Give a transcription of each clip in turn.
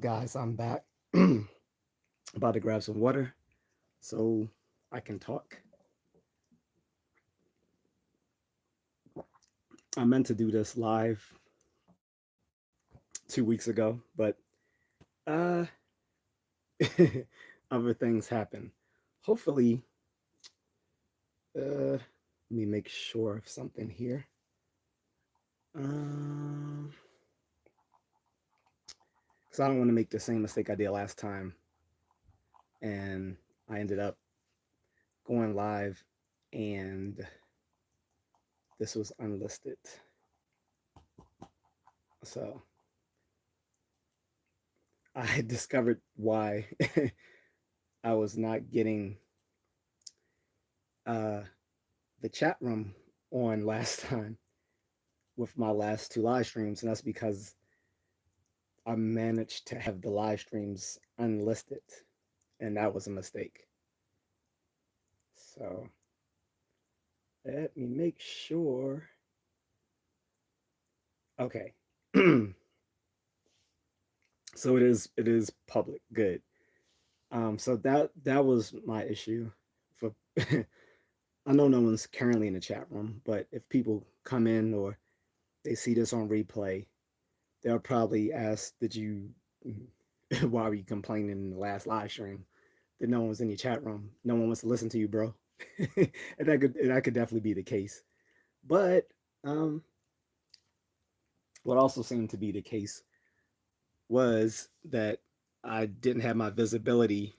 Guys? I'm back. About to grab some water so I can talk. I meant to do this live 2 weeks ago, but uh, other things happen. Hopefully, let me make sure of something here. Um, because I don't want to make the same mistake I did last time, and I ended up going live, and this was unlisted. So I discovered why I was not getting uh, the chat room on last time with my last two live streams, and that's because I managed to have the live streams unlisted, and that was a mistake. So let me make sure. Okay. So it is public. Good. So that was my issue. For I know no one's currently in the chat room, but if people come in or they see this on replay, they'll probably ask, "Did you? Why were you complaining in the last live stream? That no one was in your chat room. No one wants to listen to you, bro." And that could definitely be the case. But um, what also seemed to be the case was that I didn't have my visibility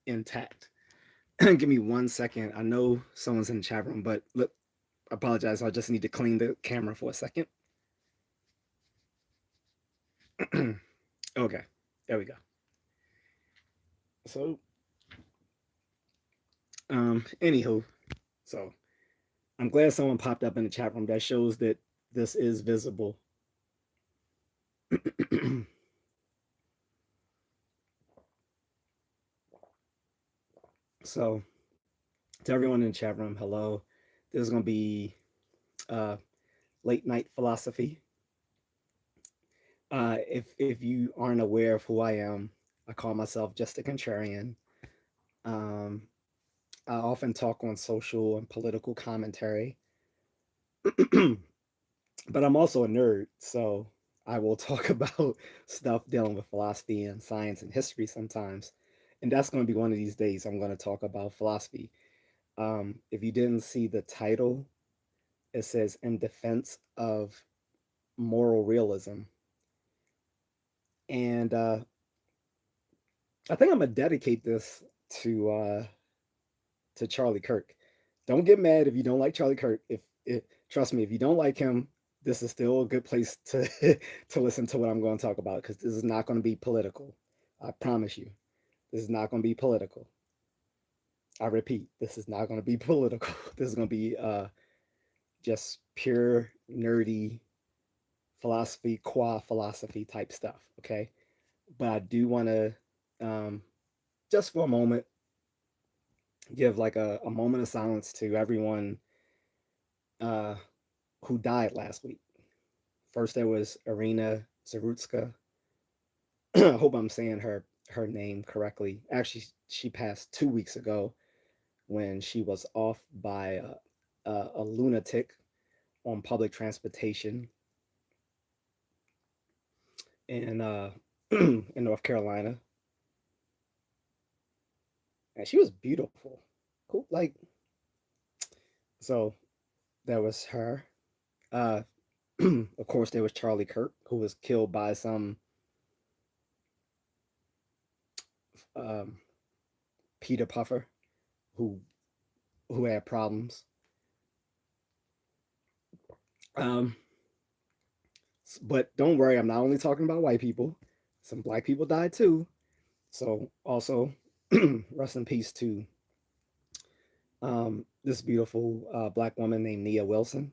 intact. Give me 1 second. I know someone's in the chat room, but look, I apologize. I just need to clean the camera for a second. Okay, there we go. So, anywho, so I'm glad someone popped up in the chat room. That shows that this is visible. So, to everyone in the chat room, hello. This is going to be uh, late night philosophy. If you aren't aware of who I am, I call myself Just A Contrarian. Um, I often talk on social and political commentary, but I'm also a nerd, so I will talk about stuff dealing with philosophy and science and history sometimes. And that's going to be one of these days. I'm going to talk about philosophy. If you didn't see the title, it says "In Defense of Moral Realism," and I think I'm gonna dedicate this to uh, to Charlie Kirk. Don't get mad if you don't like Charlie Kirk. If trust me, if you don't like him, this is still a good place to to listen to what I'm going to talk about because this is not going to be political. I promise you, this is not going to be political. I repeat, this is not going to be political. This is going to be just pure nerdy philosophy, qua philosophy type stuff. Okay, but I do want to just for a moment give like a moment of silence to everyone uh, who died last week. First, there was Irina Zarutska. I hope I'm saying her name correctly. Actually, she passed 2 weeks ago when she was off by a lunatic on public transportation in in North Carolina, and she was beautiful. Cool, like so. That was her. Uh, of course, there was Charlie Kirk, who was killed by some um, Peter Puffer who had problems. Um, but don't worry, I'm not only talking about white people. Some black people died too. So also, rest in peace to this beautiful black woman named Nia Wilson.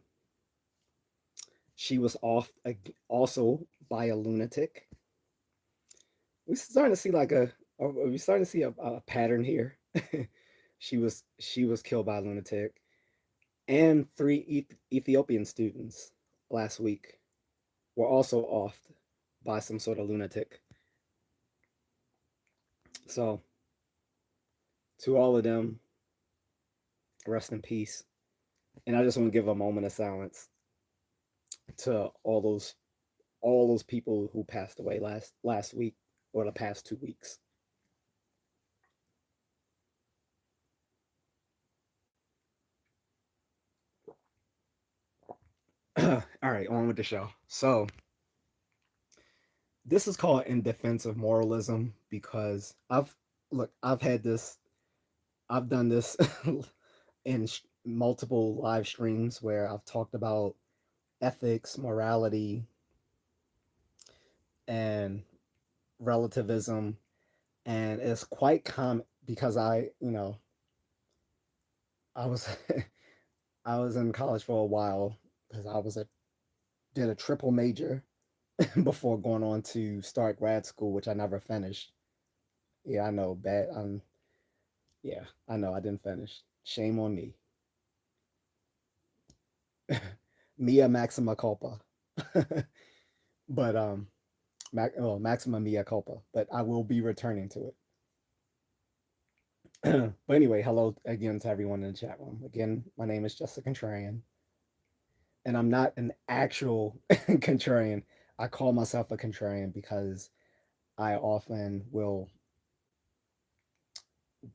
She was off also by a lunatic. We're starting to see like we starting to see a pattern here. She was killed by a lunatic, and three Ethiopian students last week were also offed by some sort of lunatic. So to all of them, rest in peace. And I just want to give a moment of silence to all those people who passed away last week or the past 2 weeks. All right, on with the show. So this is called In Defense of Moralism because I've had this, I've done this in multiple live streams where I've talked about ethics, morality, and relativism, and it's quite common because I was I was in college for a while because did a triple major before going on to start grad school, which I never finished. Yeah, I know, bad. Yeah, I know, I didn't finish. Shame on me. Mia maxima culpa. But maxima mea culpa. But I will be returning to it. But anyway, hello again to everyone in the chat room. Again, my name is Just A Contrarian, and I'm not an actual contrarian. I call myself a contrarian because I often will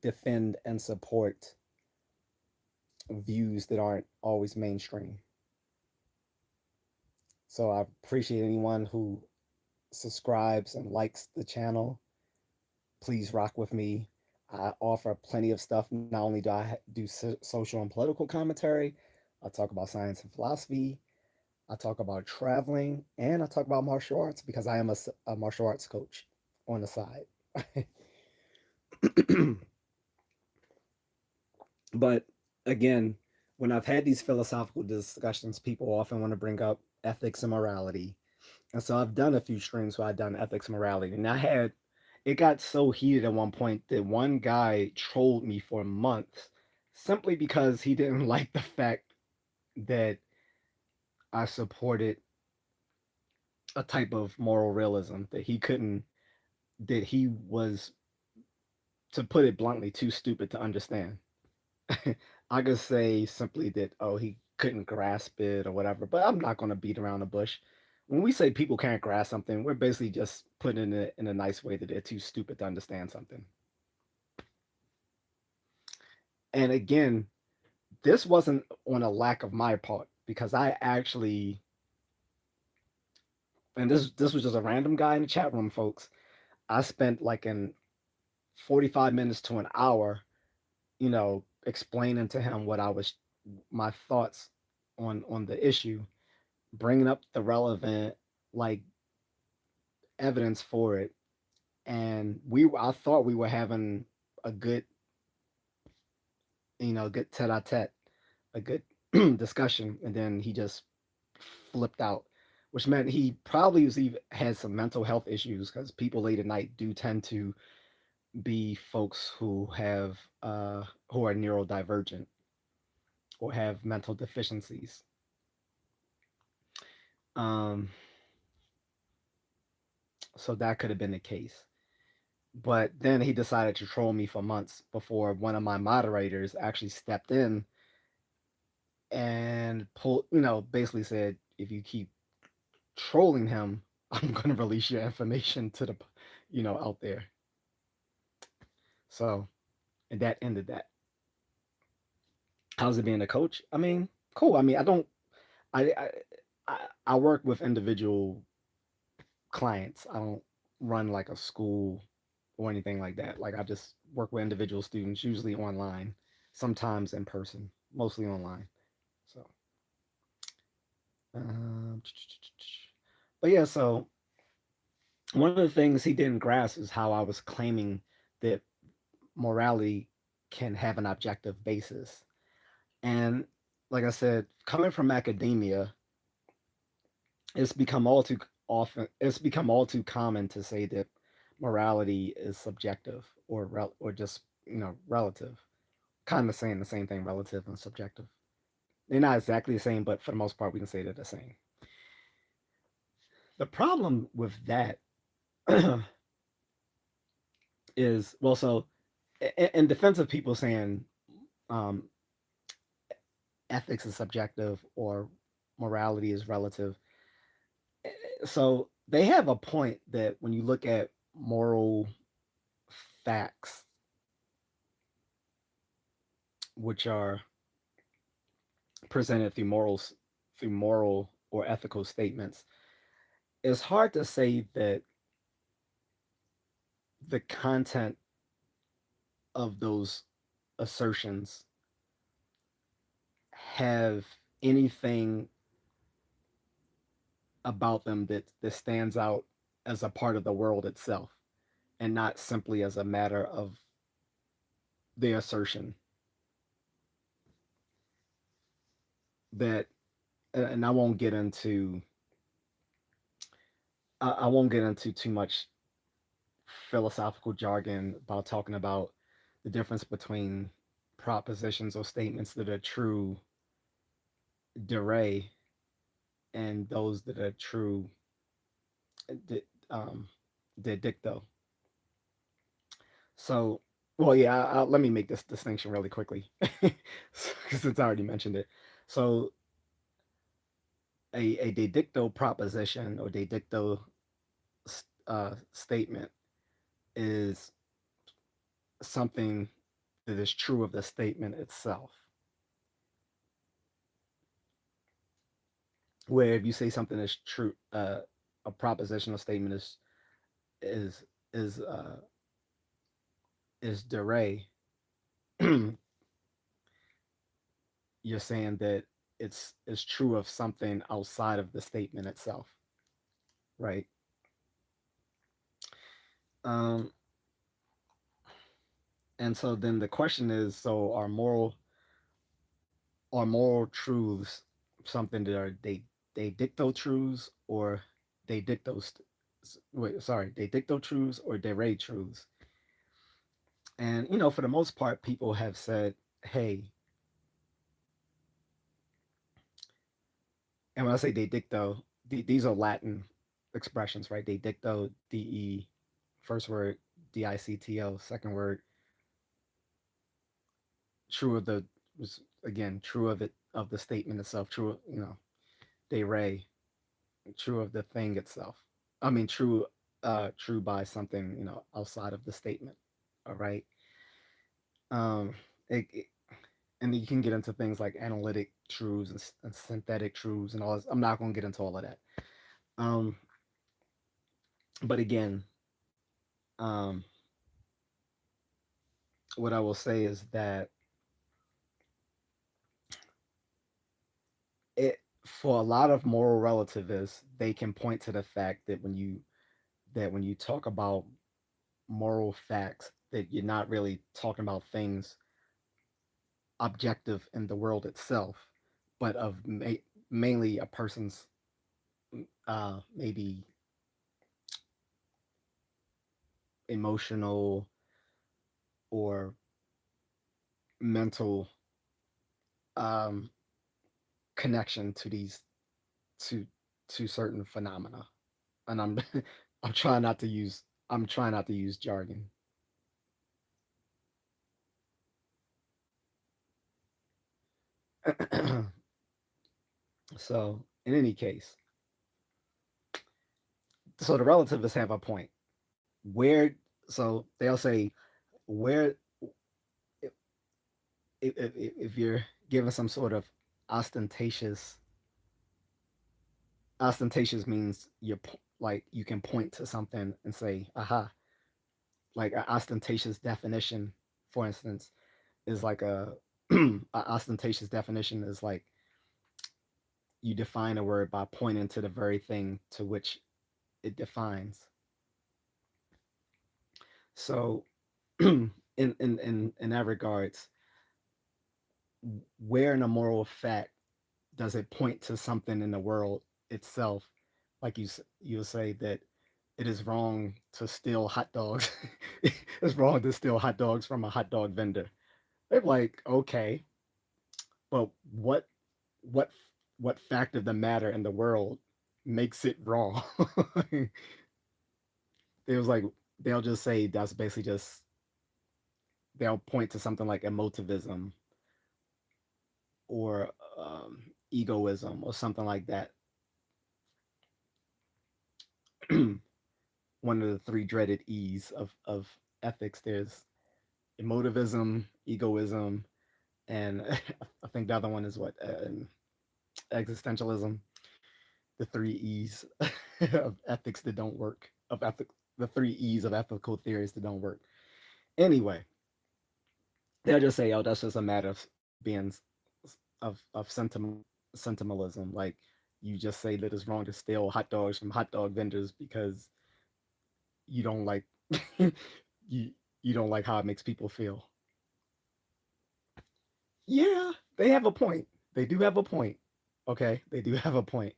defend and support views that aren't always mainstream. So I appreciate anyone who subscribes and likes the channel. Please rock with me. I offer plenty of stuff. Not only do I do social and political commentary, I talk about science and philosophy, I talk about traveling, and I talk about martial arts because I am a martial arts coach on the side. But again, when I've had these philosophical discussions, people often want to bring up ethics and morality. And so I've done a few streams where I've done ethics and morality. And it got so heated at one point that one guy trolled me for months simply because he didn't like the fact that I supported a type of moral realism that he was, to put it bluntly, too stupid to understand. I could say simply that, oh, he couldn't grasp it or whatever, but I'm not going to beat around the bush. When we say people can't grasp something, we're basically just putting it in a nice way that they're too stupid to understand something. And again, this wasn't on a lack of my part because I actually, and this was just a random guy in the chat room, folks. I spent like in 45 minutes to an hour, explaining to him what I was, my thoughts on the issue, bringing up the relevant like evidence for it, and I thought we were having a good, good tete-a-tete, a good discussion, and then he just flipped out, which meant he probably was even had some mental health issues because people late at night do tend to be folks who are neurodivergent or have mental deficiencies. Um, so that could have been the case. But then he decided to troll me for months before one of my moderators actually stepped in and basically said, if you keep trolling him, I'm going to release your information to the, out there. So, and that ended that. How's it being a coach? I mean, cool. I mean, I, I work with individual clients. I don't run like a school or anything like that. Like I just work with individual students, usually online, sometimes in person, mostly online. So, um, but yeah, so one of the things he didn't grasp is how I was claiming that morality can have an objective basis. And like I said, coming from academia, it's become all too it's become all too common to say that morality is subjective or just, relative. Kind of saying the same thing, relative and subjective. They're not exactly the same, but for the most part, we can say they're the same. The problem with that is, well, so in defense of people saying um, ethics is subjective or morality is relative, so they have a point that when you look at moral facts, which are presented through moral or ethical statements, it's hard to say that the content of those assertions have anything about them that stands out as a part of the world itself and not simply as a matter of the assertion that, and I won't get into too much philosophical jargon about talking about the difference between propositions or statements that are true de re and those that are true de, um, de dicto. So, well, yeah, let me make this distinction really quickly because it's already mentioned it. So, a de dicto proposition or de dicto statement is something that is true of the statement itself. Where if you say something is true, a propositional statement is is uh, is de re, you're saying that it's true of something outside of the statement itself, right? Um, and so then the question is, so are moral truths something that are they dicto truths or they dicto wait, sorry, they dicto truths or de re truths? And for the most part, people have said, hey, and when I say de dicto, these are Latin expressions, right? De dicto, de, first word dicto, second word true of the was again true of it of the statement itself, true, de re, true of the thing itself. I mean, true by something outside of the statement. All right. Um, it, it, and you can get into things like analytic truths and synthetic truths and all this. I'm not going to get into all of that. Um, but again, um, what I will say is that it for a lot of moral relativists, they can point to the fact that when you talk about moral facts, that you're not really talking about things objective in the world itself, but of mainly a person's maybe emotional or mental um, connection to these to to certain phenomena. And I'm trying not to use I'm trying not to use jargon. So in any case, so the relativists have a point. Where so they'll say where if you're given some sort of ostentatious ostentatious means you're like you can point to something and say aha, like an ostentatious definition, for instance, is like a ostentatious definition is like you define a word by pointing to the very thing to which it defines. So in that regards, where in a moral fact does it point to something in the world itself? Like you'll say that it is wrong to steal hot dogs. It's wrong to steal hot dogs from a hot dog vendor. They're like, okay, but what what fact of the matter in the world makes it wrong? It was like they'll just say that's basically just they'll point to something like emotivism or egoism or something like that. One of the three dreaded E's of ethics. There's emotivism, egoism, and I think the other one is what existentialism. The three E's of ethics that don't work. The three E's of ethical theories that don't work. Anyway, they'll just say, "Oh, that's just a matter of being sentimentalism." Like you just say that it's wrong to steal hot dogs from hot dog vendors because you don't like you you don't like how it makes people feel. Yeah, they have a point. They do have a point. Okay, they do have a point.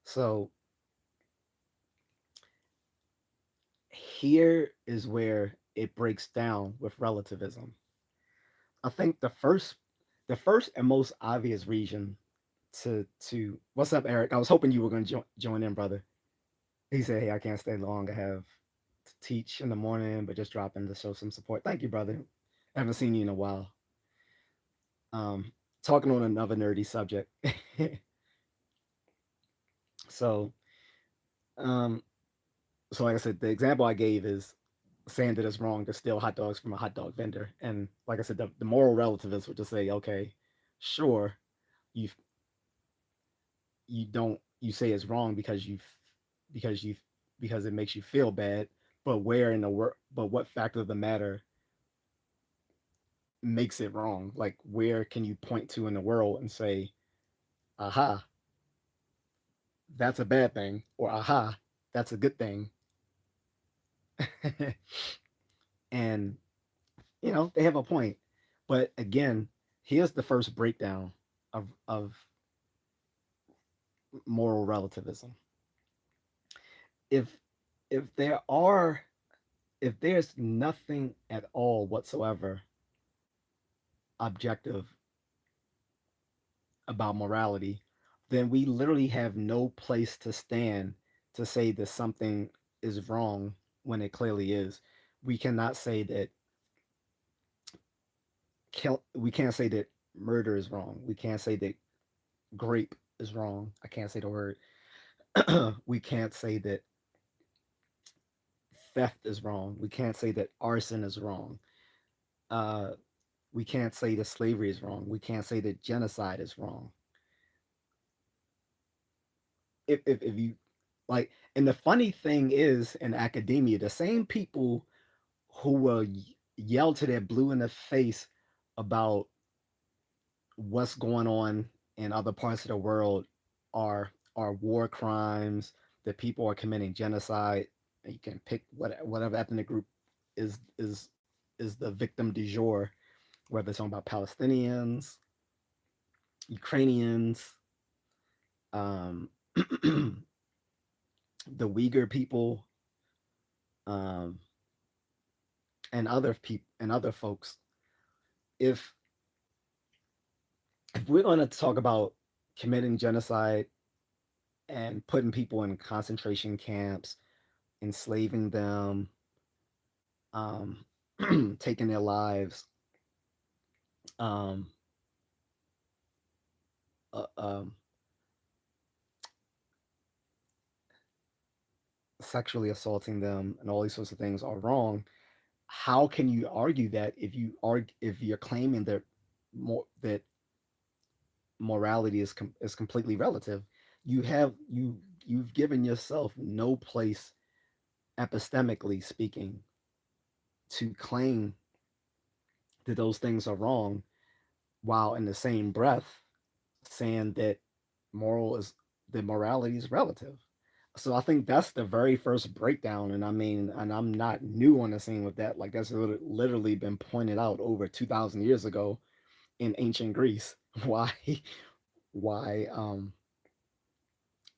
So here is where it breaks down with relativism. I think the first and most obvious reason to what's up, Eric? I was hoping you were going to join in, brother. He said, "Hey, I can't stay long. I have to teach in the morning, but just dropping to show some support." Thank you, brother. I haven't seen you in a while. Um, Talking on another nerdy subject. so, um, so like I said, the example I gave is saying that it's wrong to steal hot dogs from a hot dog vendor, and like I said, the moral relativist would just say, okay, sure, you you don't you say it's wrong because you because it makes you feel bad, but where in the world, but what factor of the matter makes it wrong? Like where can you point to in the world and say, aha, that's a bad thing, or aha, that's a good thing? And they have a point. But again, here's the first breakdown of moral relativism. If if there are if there's nothing at all whatsoever objective about morality, then we literally have no place to stand to say that something is wrong when it clearly is. We cannot say that we can't say that murder is wrong. We can't say that grape is wrong. I can't say the word. We can't say that theft is wrong. We can't say that arson is wrong. Uh, we can't say that slavery is wrong. We can't say that genocide is wrong. If you like, and the funny thing is, in academia, the same people who will yell to their blue in the face about what's going on in other parts of the world are war crimes, that people are committing genocide. You can pick whatever ethnic group is is the victim du jour, whether it's talking about Palestinians, Ukrainians, um, the Uyghur people, um, and other people and other folks. If if we're going to talk about committing genocide and putting people in concentration camps, enslaving them, um, taking their lives, um, uh, um, sexually assaulting them, and all these sorts of things are wrong. How can you argue that if you're claiming that that morality is completely relative? You've given yourself no place, epistemically speaking, to claim that those things are wrong, while in the same breath saying that moral is that morality is relative. So I think that's the very first breakdown, and I mean, and I'm not new on the scene with that. Like that's literally been pointed out over 2,000 years ago in ancient Greece. Why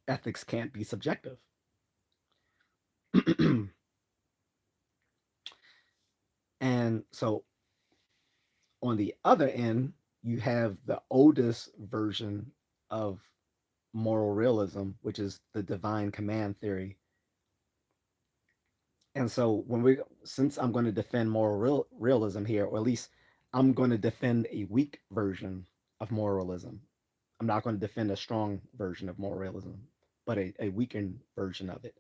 ethics can't be subjective. And so on the other end, you have the oldest version of moral realism, which is the divine command theory. And so since I'm going to defend realism here, or at least I'm going to defend a weak version of moralism. I'm not going to defend a strong version of moral realism, but a weakened version of it.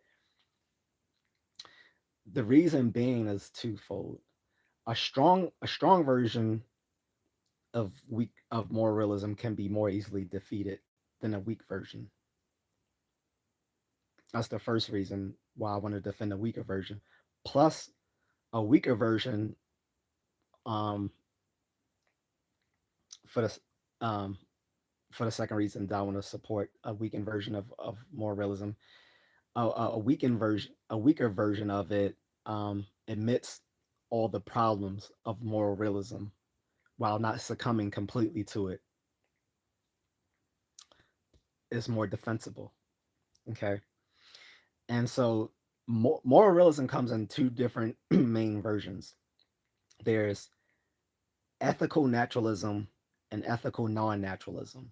The reason being is twofold. A strong version of moral realism can be more easily defeated than a weak version. That's the first reason why I want to defend a weaker version. Plus, a weaker version, um, for the um, for the second reason that I want to support a weakened version of moral realism, a weaker version of it admits all the problems of moral realism while not succumbing completely to it. Is more defensible. Okay, and so moral realism comes in two different main versions. There's ethical naturalism and ethical non-naturalism.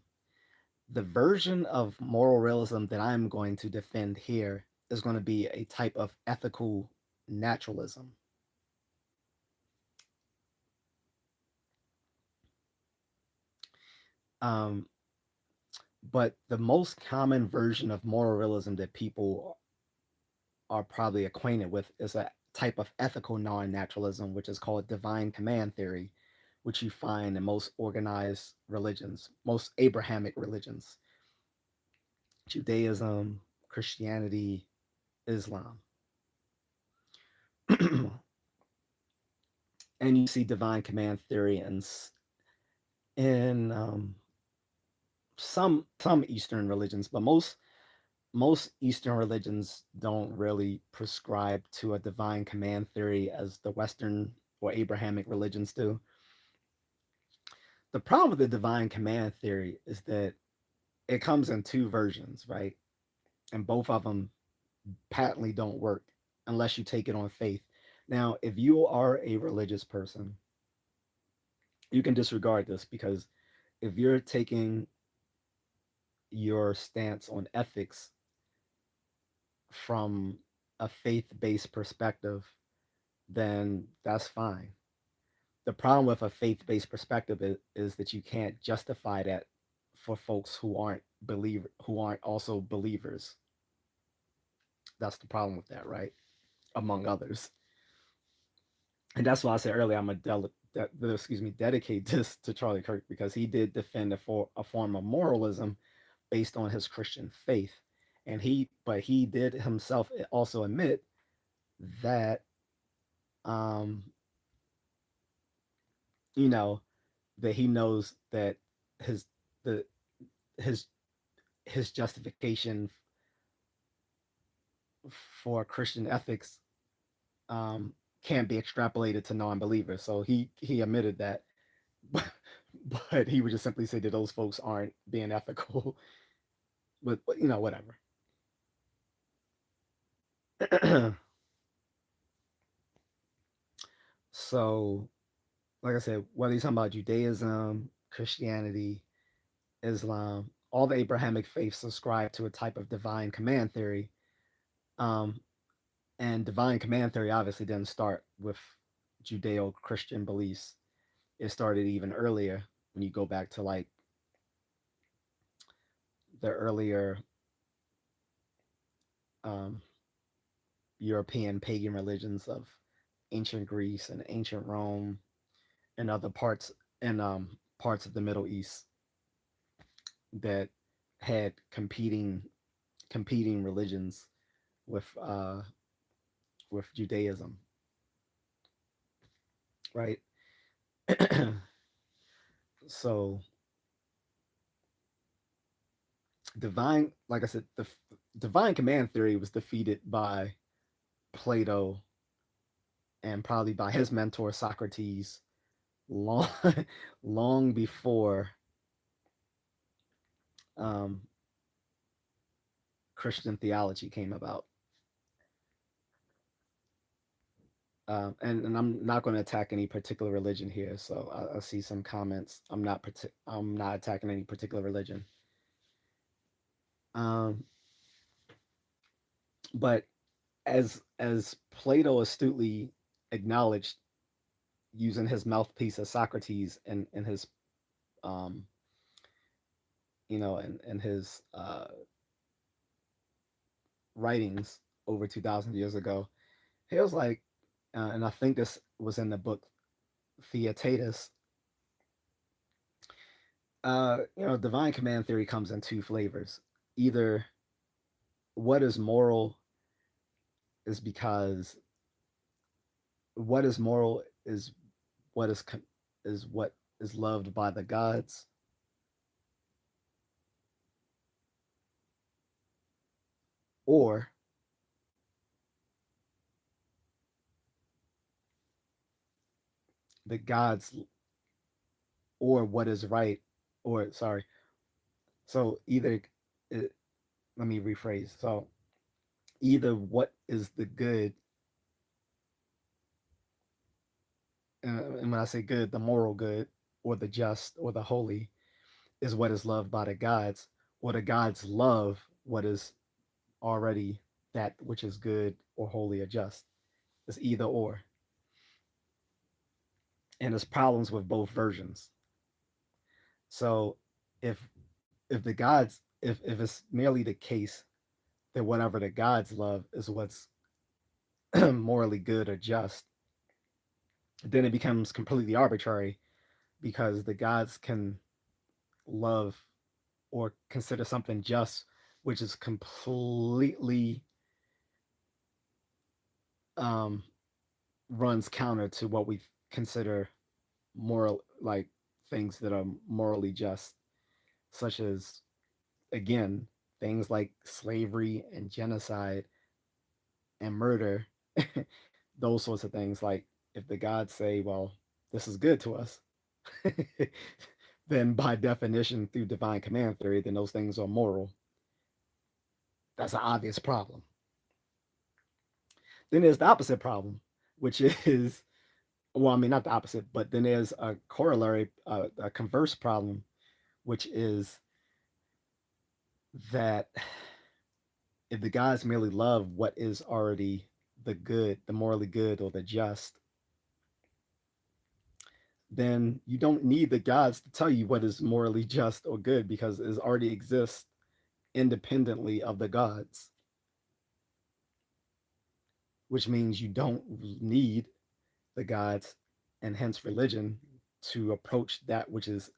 The version of moral realism that I'm going to defend here is going to be a type of ethical naturalism. Um, but the most common version of moral realism that people are probably acquainted with is a type of ethical non-naturalism, which is called divine command theory, which you find in most organized religions, most Abrahamic religions, Judaism, Christianity, Islam. And you see divine command theory in some Eastern religions, but most Eastern religions don't really prescribe to a divine command theory as the Western or Abrahamic religions do. The problem with the divine command theory is that it comes in two versions, right? And both of them patently don't work unless you take it on faith. Now, if you are a religious person, you can disregard this because if you're taking your stance on ethics from a faith-based perspective, then that's fine. The problem with a faith-based perspective is that you can't justify that for folks who aren't also believers. That's the problem with that, right? Among others. And that's why I said earlier dedicate this to Charlie Kirk because he did defend a form of moralism based on his Christian faith. But he did himself also admit that um you know that he knows that his the his his justification for Christian ethics um can't be extrapolated to non-believers. So he admitted that, but, but he would just simply say that those folks aren't being ethical. But whatever. So, like I said, whether you're talking about Judaism, Christianity, Islam, all the Abrahamic faiths subscribe to a type of divine command theory. Um, and divine command theory obviously didn't start with Judeo Christian beliefs. It started even earlier when you go back to like the earlier um, European pagan religions of ancient Greece and ancient Rome and other parts of the Middle East that had competing religions with uh, with Judaism, right? So like I said, the divine command theory was defeated by Plato and probably by his mentor Socrates long long before um, Christian theology came about. And I'm not going to attack any particular religion here. So I see some comments. I'm not attacking any particular religion. Um, but as Plato astutely acknowledged, using his mouthpiece as Socrates and his um, and his writings over 2,000 years ago, he was like, and I think this was in the book Theaetetus. Divine command theory comes in two flavors. Either what is moral is because what is moral what is is what is loved by the gods, or the gods, or what is right, or sorry. So either it, let me rephrase. So either what is the good, and when I say good, the moral good, or the just, or the holy, is what is loved by the gods, or the gods love what is already that which is good or holy or just. It's either or. And there's problems with both versions. So if if the gods if it's merely the case that whatever the gods love is what's morally good or just, then it becomes completely arbitrary because the gods can love or consider something just, which is completely um, runs counter to what we consider moral, like things that are morally just, such as, again, things like slavery and genocide and murder, those sorts of things. Like, if the gods say, well, this is good to us, then by definition, through divine command theory, then those things are moral. That's an obvious problem. Then there's the opposite problem, which is, well, I mean, not the opposite, but then there's a corollary, a converse problem, which is that if the gods merely love what is already the good, the morally good, or the just, then you don't need the gods to tell you what is morally just or good because it already exists independently of the gods, which means you don't need the gods and hence religion to approach that which is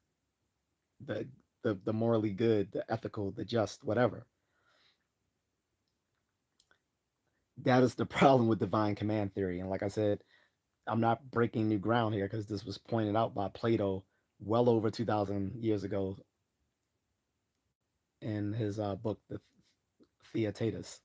the the morally good, the ethical, the just, whatever. That is the problem with divine command theory. And like I said, I'm not breaking new ground here because this was pointed out by Plato well over 2,000 years ago in his book, The Theaetetus.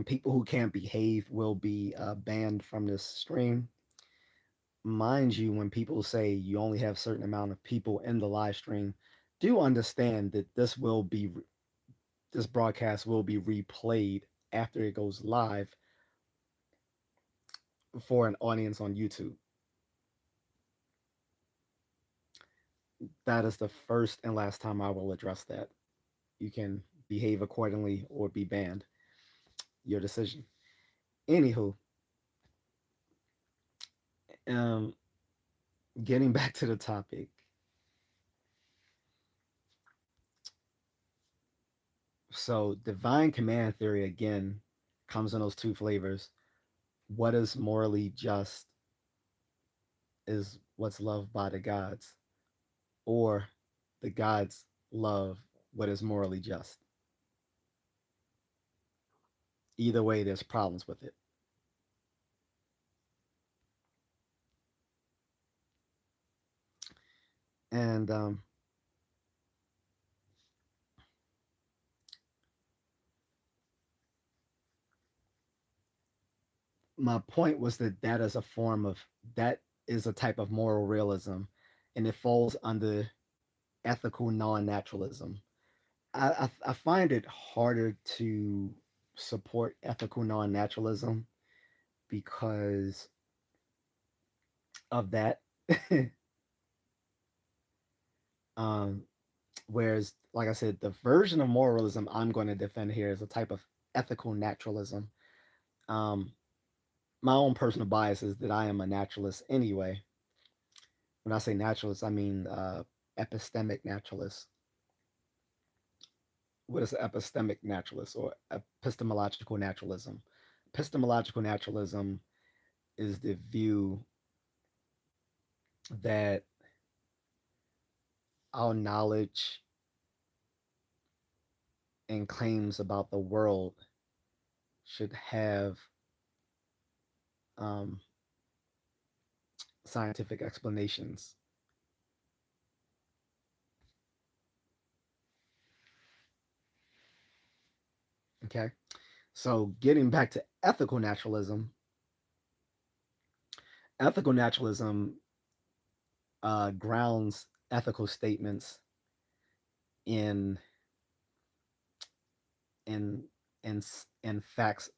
People who can't behave will be banned from this stream. Mind you, when people say you only have a certain amount of people in the live stream, do understand that this broadcast will be replayed after it goes live for an audience on YouTube. That is the first and last time I will address that. You can behave accordingly or be banned. Your decision. Anywho, um, getting back to the topic. So, divine command theory again comes in those two flavors. What is morally just is what's loved by the gods, or the gods love what is morally just. Either way, there's problems with it. And my point was that that is a type of moral realism, and it falls under ethical non-naturalism. I find it harder to support ethical non-naturalism because of that. um, Whereas, like I said, the version of moralism I'm going to defend here is a type of ethical naturalism. Um, my own personal bias is that I am a naturalist anyway. When I say naturalist, I mean epistemic naturalist. What is epistemic naturalist or epistemological naturalism? Epistemological naturalism is the view that our knowledge and claims about the world should have um, scientific explanations. Okay. So getting back to ethical naturalism grounds ethical statements in in in facts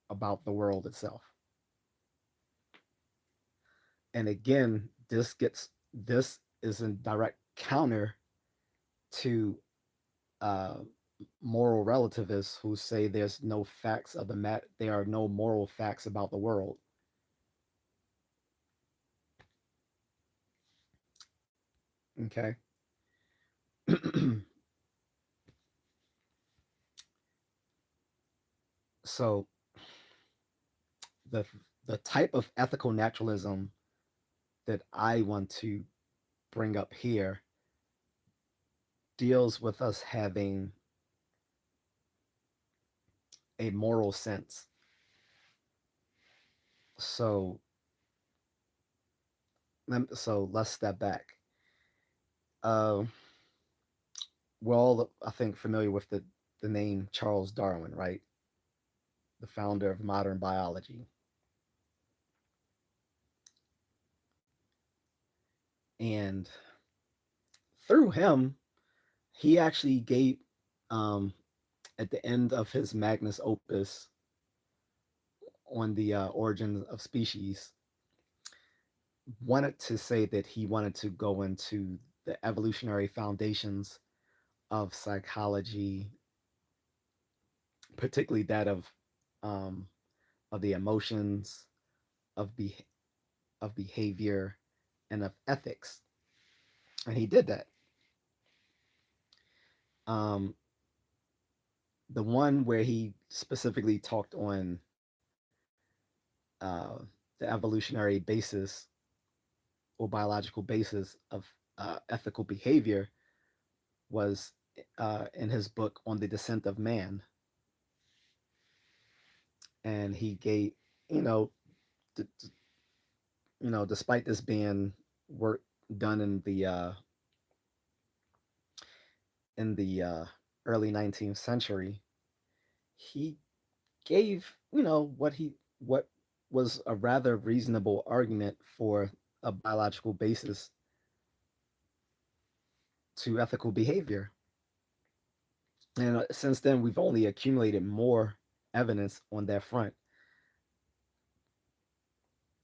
about the world itself. And again, this is in direct counter to uh, moral relativists who say there's no facts of the there are no moral facts about the world. Okay. So the the type of ethical naturalism that I want to bring up here deals with us having a moral sense. So let's step back. Uh, we're all, I think, familiar with the name Charles Darwin, right? The founder of modern biology. And through him, he actually gave, um, at the end of his magnus opus on the origin of species, wanted to say that he wanted to go into the evolutionary foundations of psychology, particularly that um, of the emotions, of be- of behavior, and of ethics, and he did that. Um, the one where he specifically talked on uh, the evolutionary basis or biological basis of ethical behavior was in his book on the descent of man, and he gave, you know, d- despite this being work done in the early 19th century, he gave, what was a rather reasonable argument for a biological basis to ethical behavior. And since then, we've only accumulated more evidence on that front.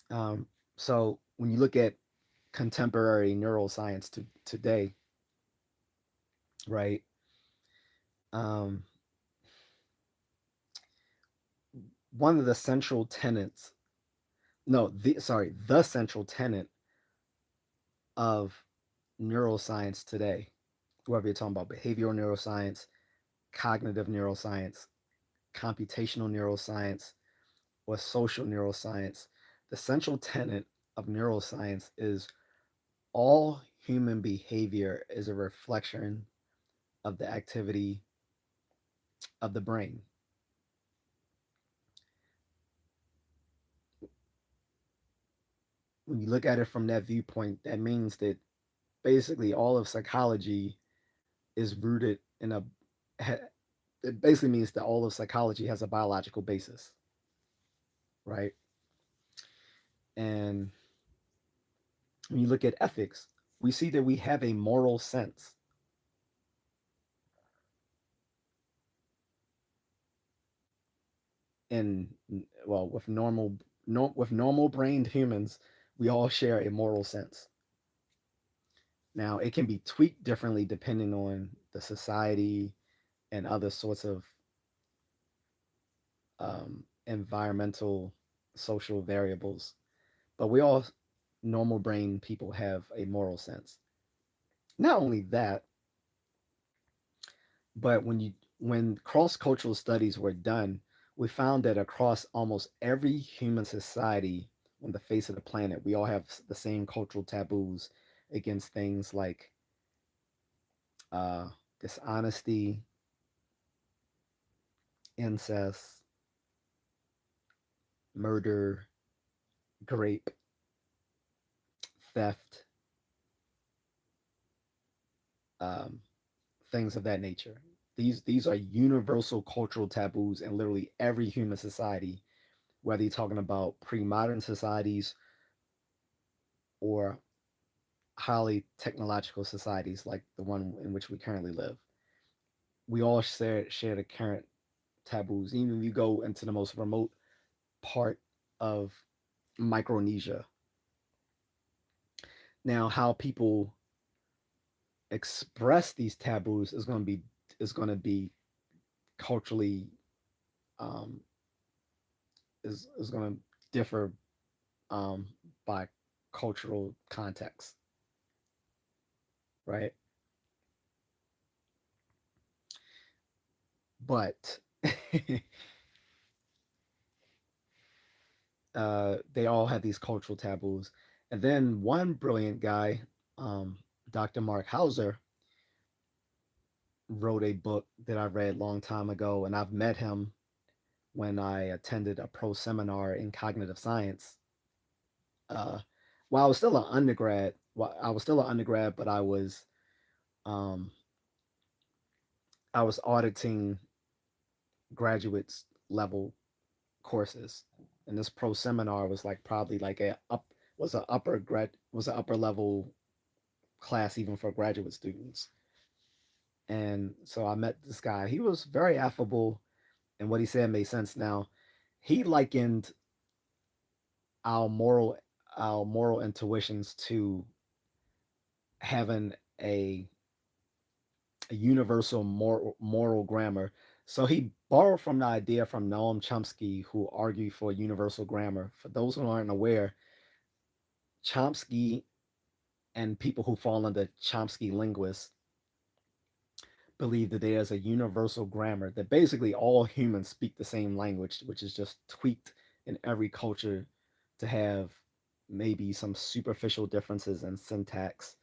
Um, so when you look at contemporary neuroscience today, right? Um, One of the central tenets, no, the central tenet of neuroscience today, whether you're talking about behavioral neuroscience, cognitive neuroscience, computational neuroscience, or social neuroscience, the central tenet of neuroscience is all human behavior is a reflection of the activity of the brain. When you look at it from that viewpoint, that means that basically all of psychology is rooted in a, it basically means that all of psychology has a biological basis, right? And when you look at ethics, we see that we have a moral sense. in well with normal brained humans, we all share a moral sense. Now, it can be tweaked differently depending on the society and other sorts of environmental, social variables. But we all, normal brain people, have a moral sense. Not only that, but when cross cultural studies were done, we found that across almost every human society on the face of the planet, we all have the same cultural taboos against things like uh, dishonesty, incest, murder, rape, theft, um, things of that nature. These are universal cultural taboos in literally every human society, whether you're talking about pre-modern societies or highly technological societies like the one in which we currently live. We all share the current taboos. Even if you go into the most remote part of Micronesia, now how people express these taboos is going to be culturally um, is going to differ um, by cultural context, right? But they all have these cultural taboos. And then one brilliant guy, um, Dr. Mark Hauser, wrote a book that I read a long time ago, and I've met him when I attended a pro seminar in cognitive science. Uh, while I was still an undergrad, but um, I was auditing graduates level courses, and this pro seminar was like probably like a up was an upper level class even for graduate students. And so I met this guy. He was very affable, and what he said made sense. Now, he likened our moral our moral intuitions to having a universal moral grammar. So he borrowed from the idea from Noam Chomsky, who argued for universal grammar. For those who aren't aware, Chomsky and people who fall under Chomsky linguists believe that there's a universal grammar that basically all humans speak the same language, which is just tweaked in every culture to have maybe some superficial differences in syntax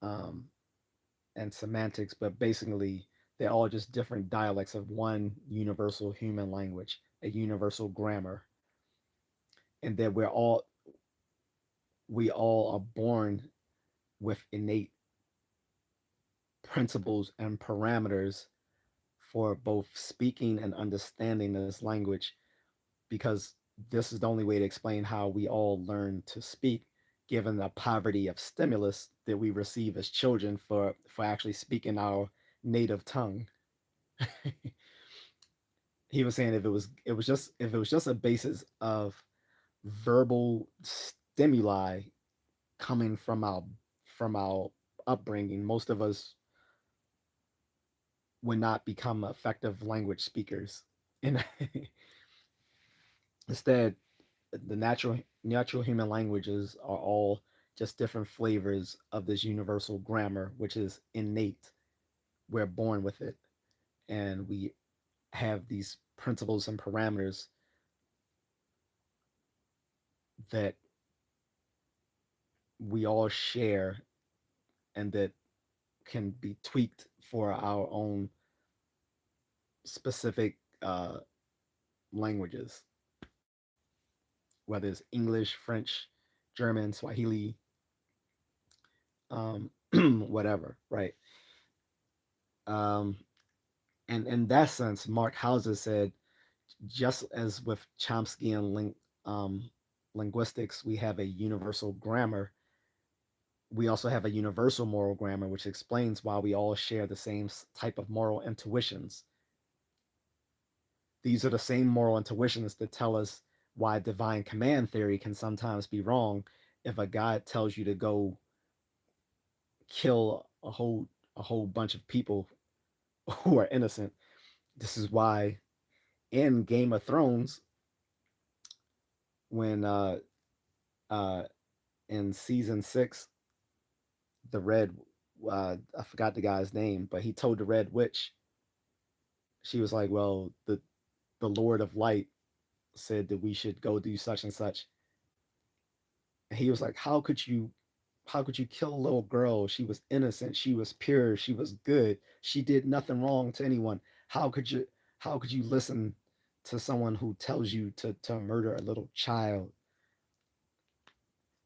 um, and semantics, but basically they're all just different dialects of one universal human language, a universal grammar, and that we all are born with innate principles and parameters for both speaking and understanding this language, because this is the only way to explain how we all learn to speak given the poverty of stimulus that we receive as children for actually speaking our native tongue. He was saying if it was just a basis of verbal stimuli coming from our upbringing, most of us would not become effective language speakers. And instead, the natural human languages are all just different flavors of this universal grammar, which is innate. We're born with it, and we have these principles and parameters that we all share and that can be tweaked for our own specific languages, whether it's English, French, German, Swahili, whatever, right? Um, and in that sense, Mark Hauser said, just as with Chomsky and linguistics, we have a universal grammar. We also have a universal moral grammar, which explains why we all share the same type of moral intuitions. These are the same moral intuitions that tell us why divine command theory can sometimes be wrong. If a God tells you to go kill a whole bunch of people who are innocent, this is why in Game of Thrones, when uh in season 6, the red I forgot the guy's name, but he told the red witch, she was like, well, the Lord of Light said that we should go do such and such. And he was like, how could you kill a little girl? She was innocent, she was pure, she was good, she did nothing wrong to anyone. How could you listen to someone who tells you to murder a little child?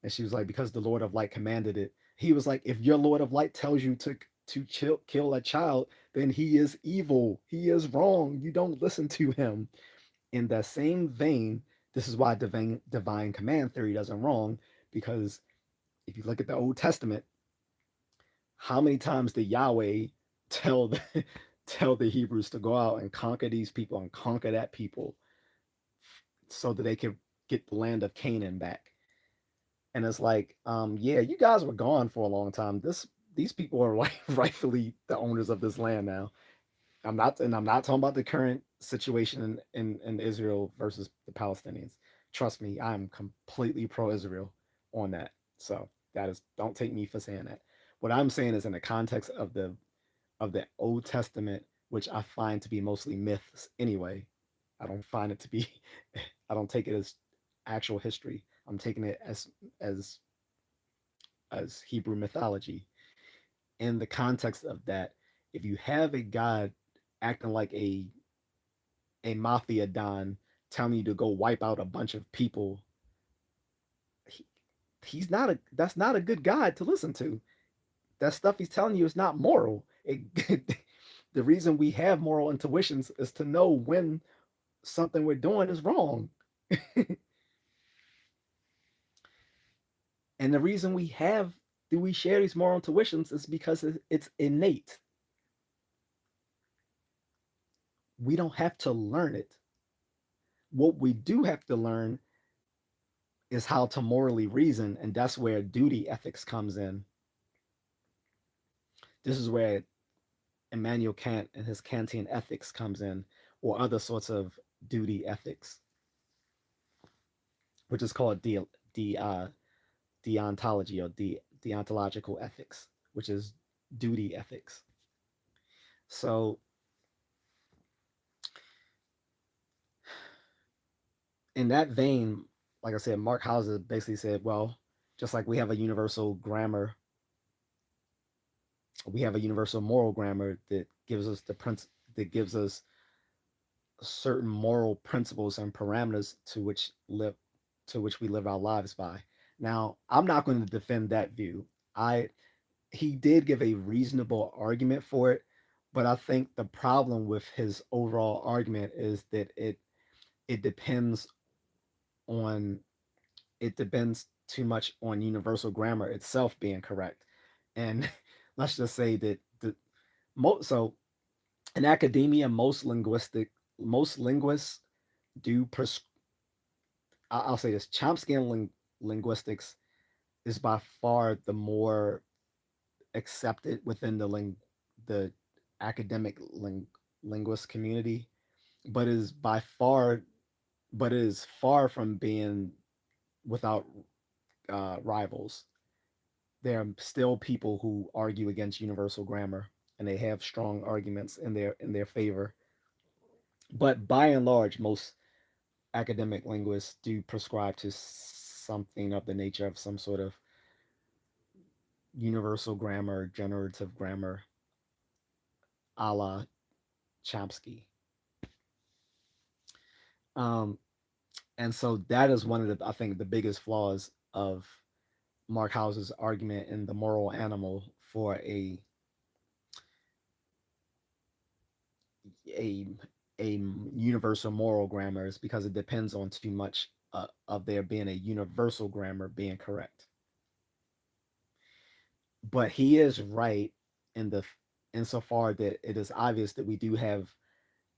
And she was like, because the Lord of Light commanded it. He was like, if your Lord of Light tells you to kill a child, then he is evil, he is wrong, you don't listen to him. In that same vein, this is why divine command theory doesn't wrong, because if you look at the Old Testament, how many times did Yahweh tell the, tell the Hebrews to go out and conquer these people and conquer that people so that they could get the land of Canaan back? And it's like, yeah, you guys were gone for a long time. These people are like rightfully the owners of this land now. I'm not talking about the current situation in Israel versus the Palestinians. Trust me, I'm completely pro-Israel on that. So that is, don't take me for saying that. What I'm saying is in the context of the Old Testament, which I find to be mostly myths anyway. I don't find it to be I don't take it as actual history. I'm taking it as as Hebrew mythology. In the context of that, if you have a God acting like a mafia don telling you to go wipe out a bunch of people, he, he's not a that's not a good God to listen to. That stuff he's telling you is not moral. The reason we have moral intuitions is to know when something we're doing is wrong. And the reason we share these moral intuitions is because it's innate. We don't have to learn it. What we do have to learn is how to morally reason, and that's where duty ethics comes in. This is where Immanuel Kant and his Kantian ethics comes in, or other sorts of duty ethics, which is called deontology or deontological ethics, which is duty ethics. So, in that vein, like I said, Mark Hauser basically said, well, just like we have a universal grammar, we have a universal moral grammar that gives us that gives us certain moral principles and parameters to which we live our lives by. Now, I'm not going to defend that view. I He did give a reasonable argument for it, but I think the problem with his overall argument is that it depends on it depends too much on universal grammar itself being correct. And let's just say that so in academia, most linguists do I'll say this: Chomsky linguistics is by far the more accepted within the academic linguist community, but is by far but it is far from being without rivals. There are still people who argue against universal grammar, and they have strong arguments in their favor. But by and large, most academic linguists do prescribe to something of the nature of some sort of universal grammar, generative grammar, a la Chomsky. Um, and so that is one of the, I think, the biggest flaws of Mark Hauser's argument in The Moral Animal for a a universal moral grammar is because it depends on too much of there being a universal grammar being correct. But he is right in the insofar that it is obvious that we do have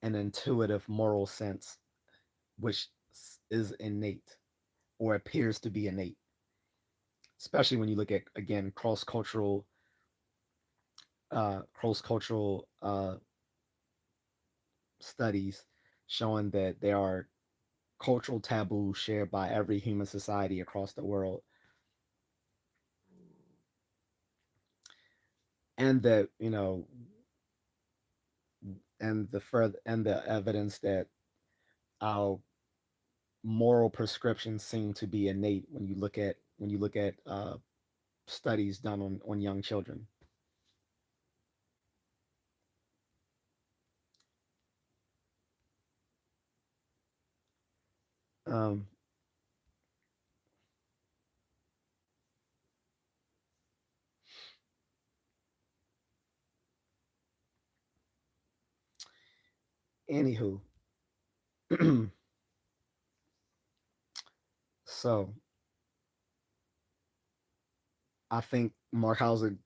an intuitive moral sense, which is innate or appears to be innate, especially when you look at, again, cross cultural studies showing that there are cultural taboos shared by every human society across the world, and that, and the evidence that our moral prescriptions seem to be innate when you look at studies done on young children. Um, Anywho, so I think Markhausen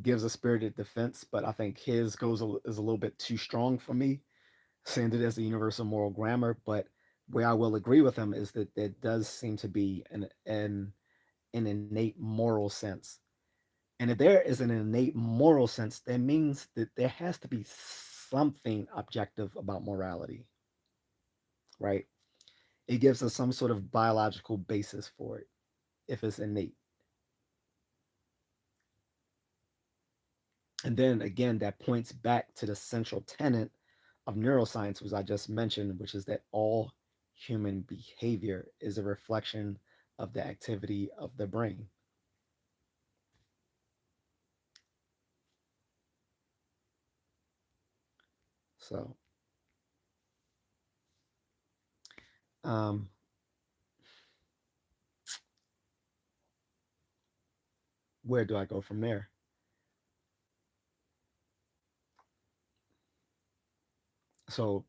gives a spirited defense, but I think his is a little bit too strong for me, saying it as a universal moral grammar. But where I will agree with him is that there does seem to be an innate moral sense. And if there is an innate moral sense, that means that there has to be something objective about morality, right? It gives us some sort of biological basis for it if it's innate. And then again, that points back to the central tenet of neuroscience, which I just mentioned, which is that all human behavior is a reflection of the activity of the brain. So, um, where do I go from there? So,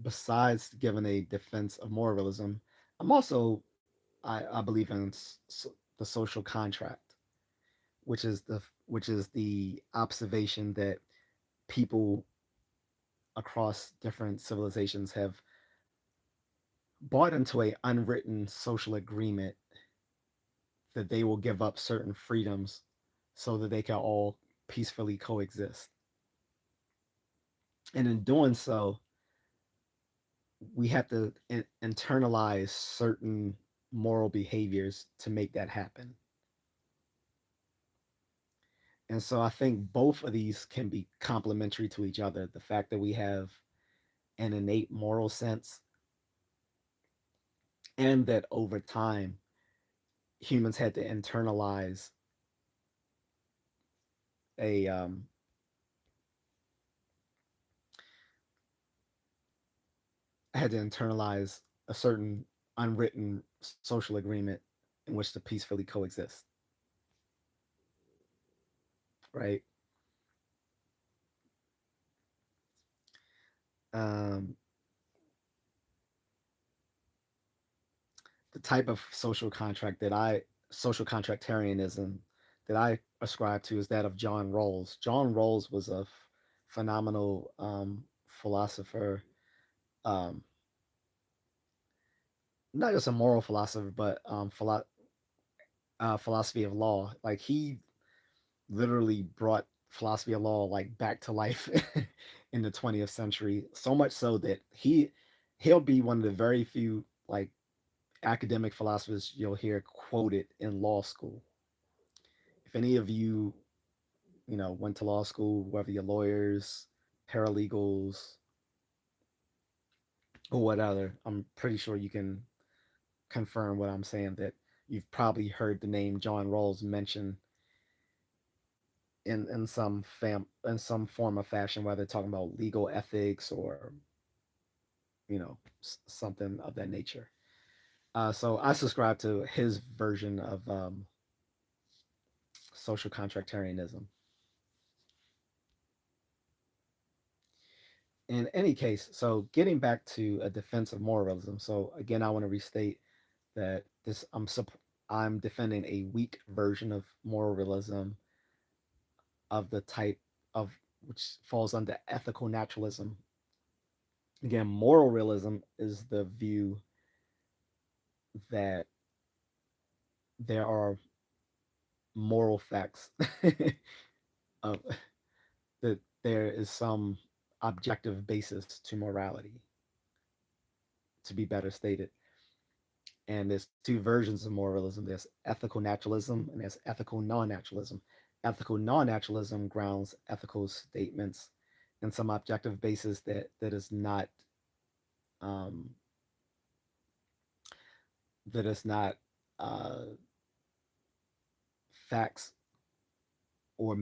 besides giving a defense of moralism, I'm also I believe in the social contract, which is the observation that people across different civilizations have bought into a unwritten social agreement that they will give up certain freedoms so that they can all peacefully coexist. And in doing so, we have to internalize certain moral behaviors to make that happen. And so I think both of these can be complementary to each other. The fact that we have an innate moral sense, and that over time humans had to internalize a had to internalize a certain unwritten social agreement in which to peacefully coexist, right? Um, the type of social contractarianism that I ascribe to is that of John Rawls. John Rawls was a phenomenal philosopher, um, not just a moral philosopher, but philosophy of law. Like he literally brought philosophy of law like back to life in the 20th century. So much so that he'll be one of the very few like academic philosophers you'll hear quoted in law school. If any of you, went to law school, whether you're lawyers, paralegals, or whatever, I'm pretty sure you can confirm what I'm saying, that you've probably heard the name John Rawls mentioned in some form of fashion, whether talking about legal ethics or something of that nature. So I subscribe to his version of social contractarianism. In any case, so getting back to a defense of moralism. So again, I want to restate that I'm defending a weak version of moralism of the type of which falls under ethical naturalism. Again, moral realism is the view that there are moral facts of that there is some objective basis to morality, to be better stated. And there's two versions of moralism. There's ethical naturalism and there's ethical non-naturalism. Ethical non-naturalism grounds ethical statements in some objective basis that is not um, that is not uh, facts or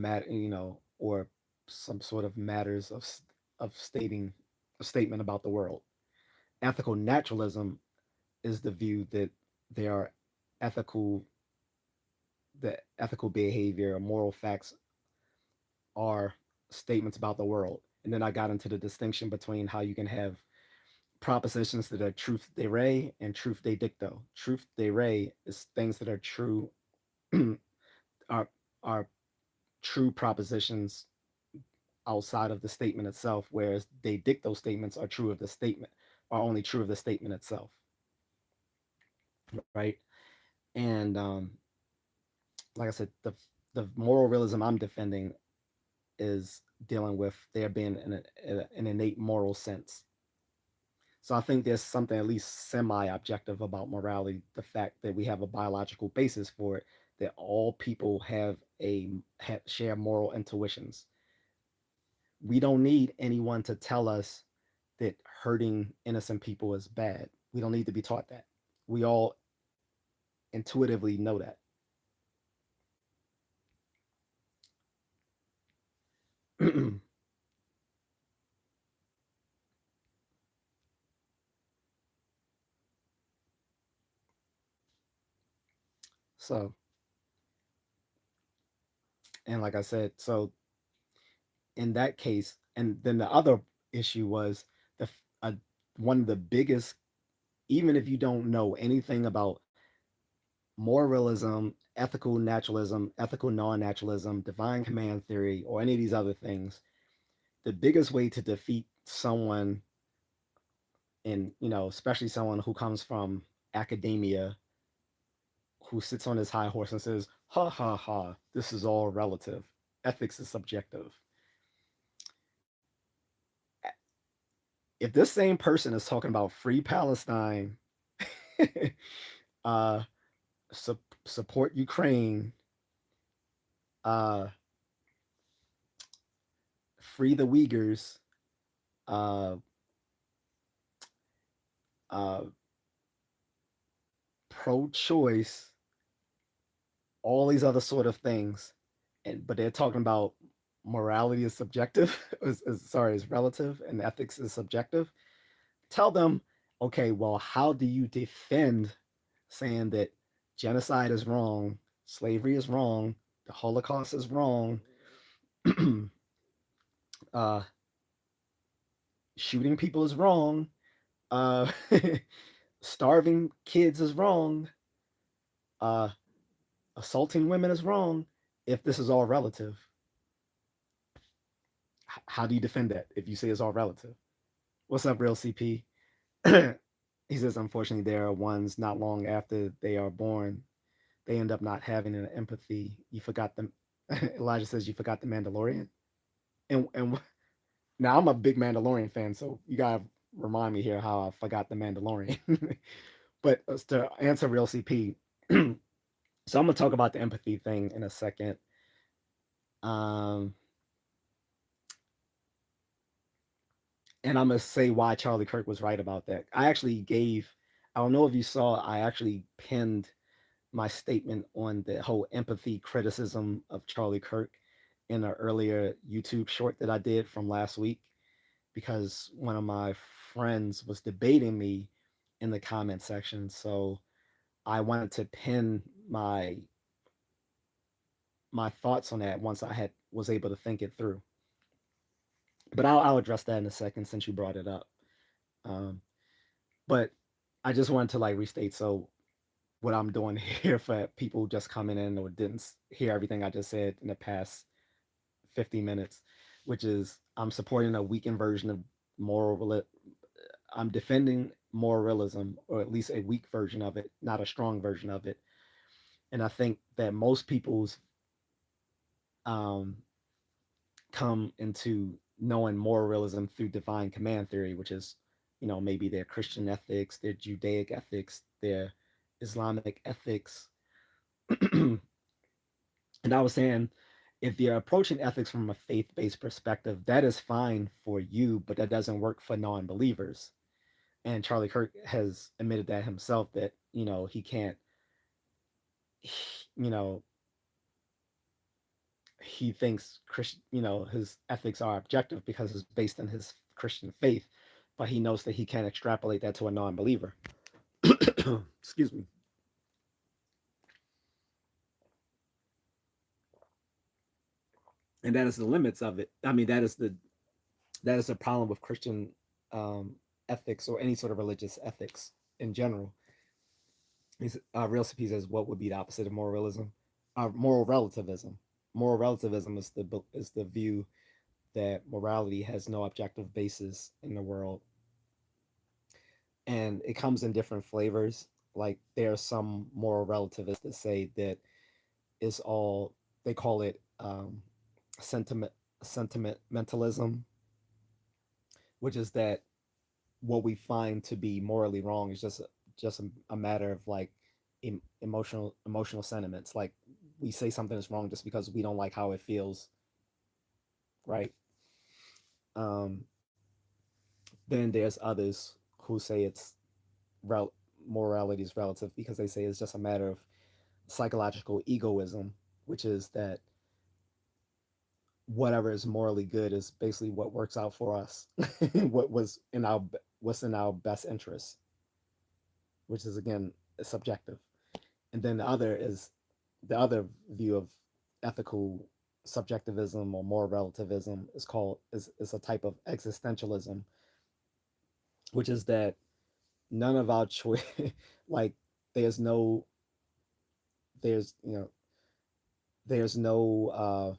or some sort of matters of stating a statement about the world. Ethical naturalism is the view that there are ethical that ethical behavior or moral facts are statements about the world. And then I got into the distinction between how you can have propositions that are truth de re and truth de dicto. Truth de re is things that are true, are are true propositions outside of the statement itself, whereas de dicto statements are true of the statement, are only true of the statement itself, right? And like I said, the moral realism I'm defending is dealing with there being an innate moral sense. So I think there's something at least semi-objective about morality, the fact that we have a biological basis for it, that all people share moral intuitions. We don't need anyone to tell us that hurting innocent people is bad. We don't need to be taught that. We all intuitively know that. So, and like I said, so in that case, and then the other issue was the uh, one of the biggest, even if you don't know anything about moralism, ethical naturalism, ethical non-naturalism, divine command theory, or any of these other things, the biggest way to defeat someone in, especially someone who comes from academia, who sits on his high horse and says, ha ha ha, this is all relative. Ethics is subjective. If this same person is talking about free Palestine, uh, support Ukraine, uh, free the Uyghurs, uh, uh, pro-choice, all these other sort of things, but they're talking about morality is subjective, is relative, and ethics is subjective. Tell them, okay, well, how do you defend saying that genocide is wrong, slavery is wrong, the Holocaust is wrong, uh, shooting people is wrong, uh, starving kids is wrong, uh, assaulting women is wrong, if this is all relative? How do you defend that if you say it's all relative? What's up, real CP? He says, unfortunately, there are ones not long after they are born, they end up not having an empathy. You forgot them. Elijah says, you forgot the Mandalorian. And now I'm a big Mandalorian fan, so you gotta remind me here how I forgot the Mandalorian. But to answer real CP, so I'm gonna talk about the empathy thing in a second. Um, and I'm gonna say why Charlie Kirk was right about that. I don't know if you saw, I actually pinned my statement on the whole empathy criticism of Charlie Kirk in an earlier YouTube short that I did from last week, because one of my friends was debating me in the comment section. So I wanted to pin my thoughts on that once I had was able to think it through. But I'll address that in a second since you brought it up. Um, but I just wanted to like restate, so what I'm doing here for people just coming in or didn't hear everything I just said in the past 50 minutes. which is I'm supporting a weakened version of moral. I'm defending moral realism, or at least a weak version of it, not a strong version of it. And I think that most people's um, come into knowing moral realism through divine command theory, which is, maybe their Christian ethics, their Judaic ethics, their Islamic ethics. And I was saying, if you're approaching ethics from a faith-based perspective, that is fine for you, but that doesn't work for non-believers. And Charlie Kirk has admitted that himself, that he can't, you know he thinks Christian, his ethics are objective because it's based on his Christian faith, but he knows that he can't extrapolate that to a non-believer. Excuse me. And that is the limits of it. I mean, that is the problem with Christian ethics, or any sort of religious ethics in general. Real CP says, what would be the opposite of moral realism? Moral relativism. Moral relativism is the view that morality has no objective basis in the world, and it comes in different flavors. Like, there are some moral relativists that say that it's all, they call it sentiment sentimentalism, which is that what we find to be morally wrong is just a matter of, like, emotional sentiments. Like, we say something is wrong just because we don't like how it feels, right? Um, then there's others who say it's rel- morality is relative, because they say it's just a matter of psychological egoism, which is that whatever is morally good is basically what works out for us, what's in our best interest, which is, again, subjective. And then the other view of ethical subjectivism or moral relativism is a type of existentialism, which is that none of our choice, like, there's no there's you know there's no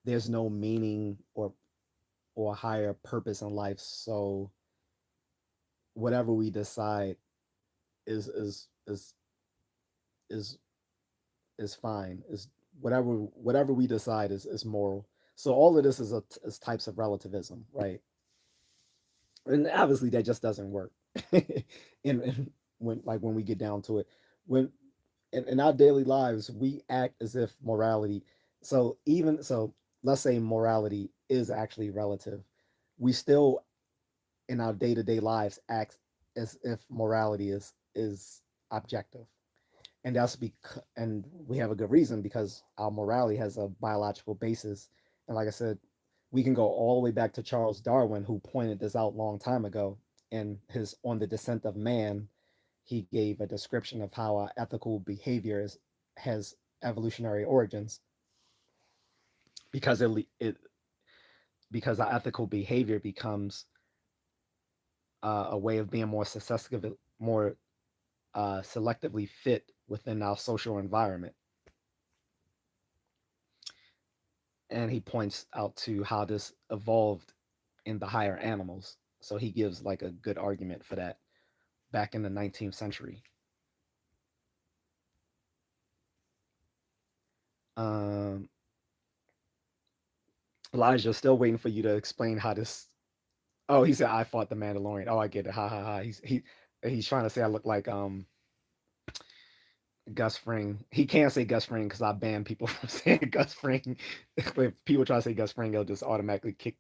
there's no meaning or higher purpose in life. So whatever we decide is is is is is fine. Is whatever we decide is moral. So all of this is types of relativism, right? And obviously that just doesn't work. And when we get down to it, when in our daily lives we act as if morality. So let's say morality is actually relative. We still, in our day-to-day lives, act as if morality is objective. And we have a good reason, because our morality has a biological basis. And like I said, we can go all the way back to Charles Darwin, who pointed this out a long time ago. In his On the Descent of Man, he gave a description of how our ethical behavior has evolutionary origins, because it because our ethical behavior becomes a way of being more selectively fit within our social environment. And he points out to how this evolved in the higher animals. So he gives, like, a good argument for that back in the 19th century. Um, Elijah, still waiting for you to explain how this. Oh, he said I fought the Mandalorian. Oh, I get it. Ha ha ha. He's trying to say I look like Gus Fring. He can't say Gus Fring because I ban people from saying Gus Fring. If people try to say Gus Fring, they'll just automatically kick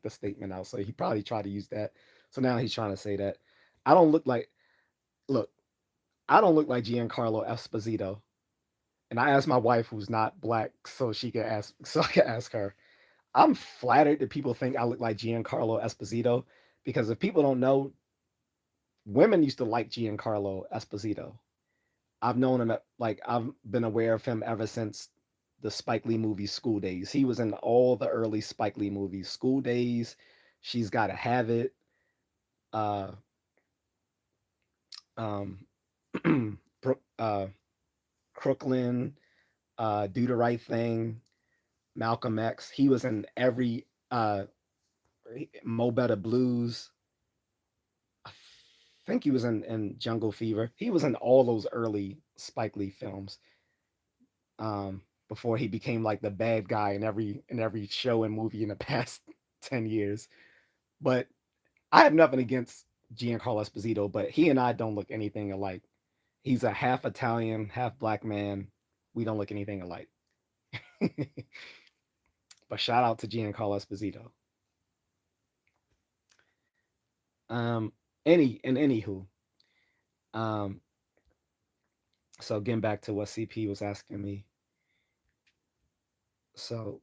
the statement out. So he probably tried to use that. So now he's trying to say that I don't look like look. I don't look like Giancarlo Esposito. And I asked my wife, who's not black, so I can ask her. I'm flattered that people think I look like Giancarlo Esposito, because if people don't know, women used to like Giancarlo Esposito. I've known him, I've been aware of him ever since the Spike Lee movie School Days. He was in all the early Spike Lee movies, School Days, She's Gotta Have It, uh, um, uh, Crooklyn, Do the Right Thing. Malcolm X. He was in every Mo Better Blues. I think he was in Jungle Fever. He was in all those early Spike Lee films. Before he became like the bad guy in every show and movie in the past 10 years. But I have nothing against Giancarlo Esposito, but he and I don't look anything alike. He's a half Italian, half black man. We don't look anything alike. But shout out to Giancarlo Esposito. Um, anywho, um, so getting back to what CP was asking me. So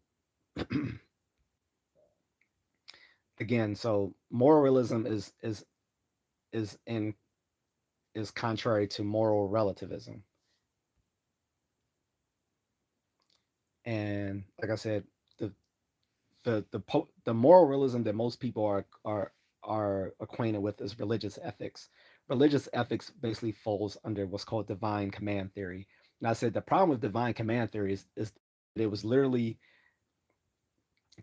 again, so moral realism is in is contrary to moral relativism. And like I said, the the moral realism that most people are acquainted with is religious ethics. Religious ethics basically falls under what's called divine command theory. And I said the problem with divine command theory is that it was literally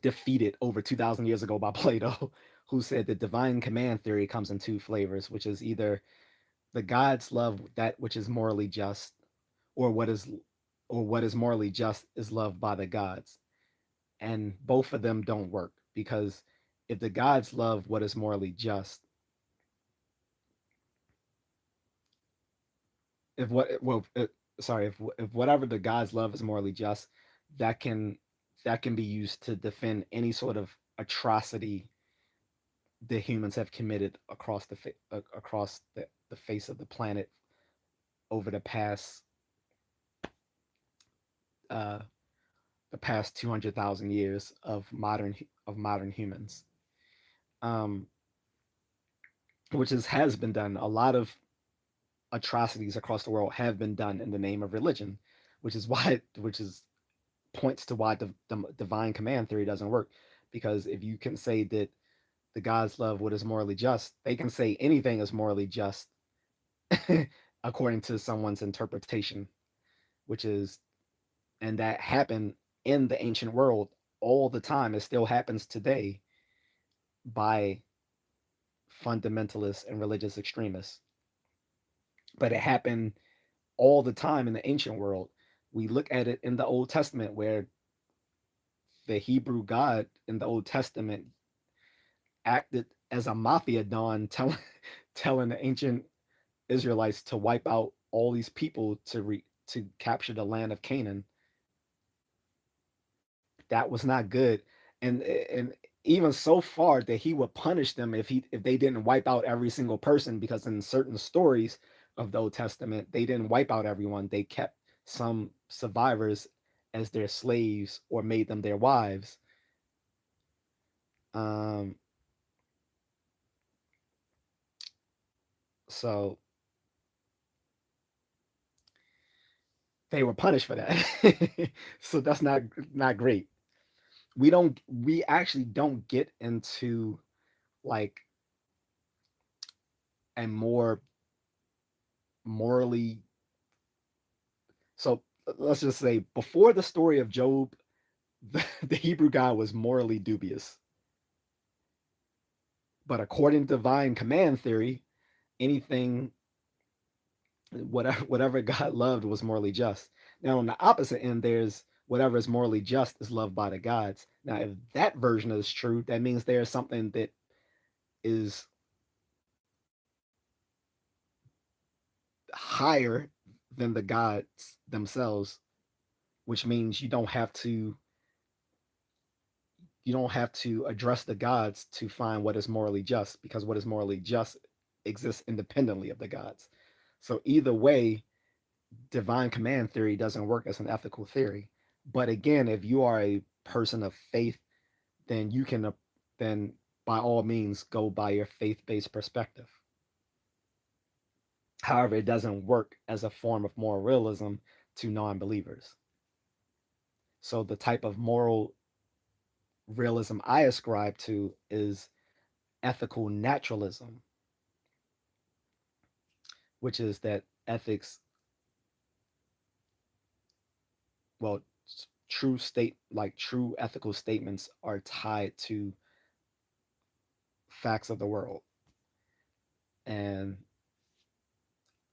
defeated over 2,000 years ago by Plato, who said that divine command theory comes in two flavors, which is either the gods love that which is morally just, or what is morally just is loved by the gods. And both of them don't work because if the gods love what is morally just, if what well sorry if whatever the gods love is morally just, that can that can be used to defend any sort of atrocity that humans have committed across the face of the planet over uh, the past 200,000 years of modern humans, um, which has been done. A lot of atrocities across the world have been done in the name of religion, which is points to why the divine command theory doesn't work. Because if you can say that the gods love what is morally just, they can say anything is morally just according to someone's interpretation, which is and that happened in the ancient world all the time. It still happens today by fundamentalists and religious extremists. But it happened all the time in the ancient world. We look at it in the Old Testament where the Hebrew God in the Old Testament acted as a mafia don telling the ancient Israelites to wipe out all these people to capture the land of Canaan. That was not good. And even so far that he would punish them if they didn't wipe out every single person, because in certain stories of the Old Testament they didn't wipe out everyone. They kept some survivors as their slaves or made them their wives. Um, so they were punished for that. So that's not great. We actually don't get into like a more morally, so let's just say before the story of Job, the Hebrew God was morally dubious. But according to divine command theory, anything whatever God loved was morally just. Now on the opposite end, there's whatever is morally just is loved by the gods. Now if that version is true, that means there's something that is higher than the gods themselves, which means you don't have to address the gods to find what is morally just, because what is morally just exists independently of the gods. So either way, divine command theory doesn't work as an ethical theory. But again, if you are a person of faith, then you can then by all means go by your faith-based perspective. However, it doesn't work as a form of moral realism to non-believers. So the type of moral realism I ascribe to is ethical naturalism, which is that ethics, well, true ethical statements are tied to facts of the world. And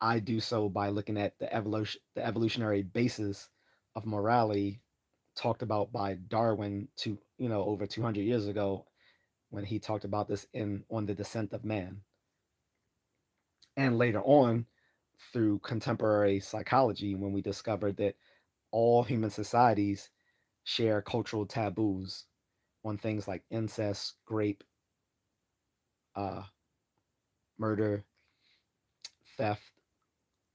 I do so by looking at the evolutionary basis of morality talked about by Darwin to over 200 years ago when he talked about this in on the descent of man, and later on through contemporary psychology when we discovered that all human societies share cultural taboos on things like incest, rape, uh, murder, theft,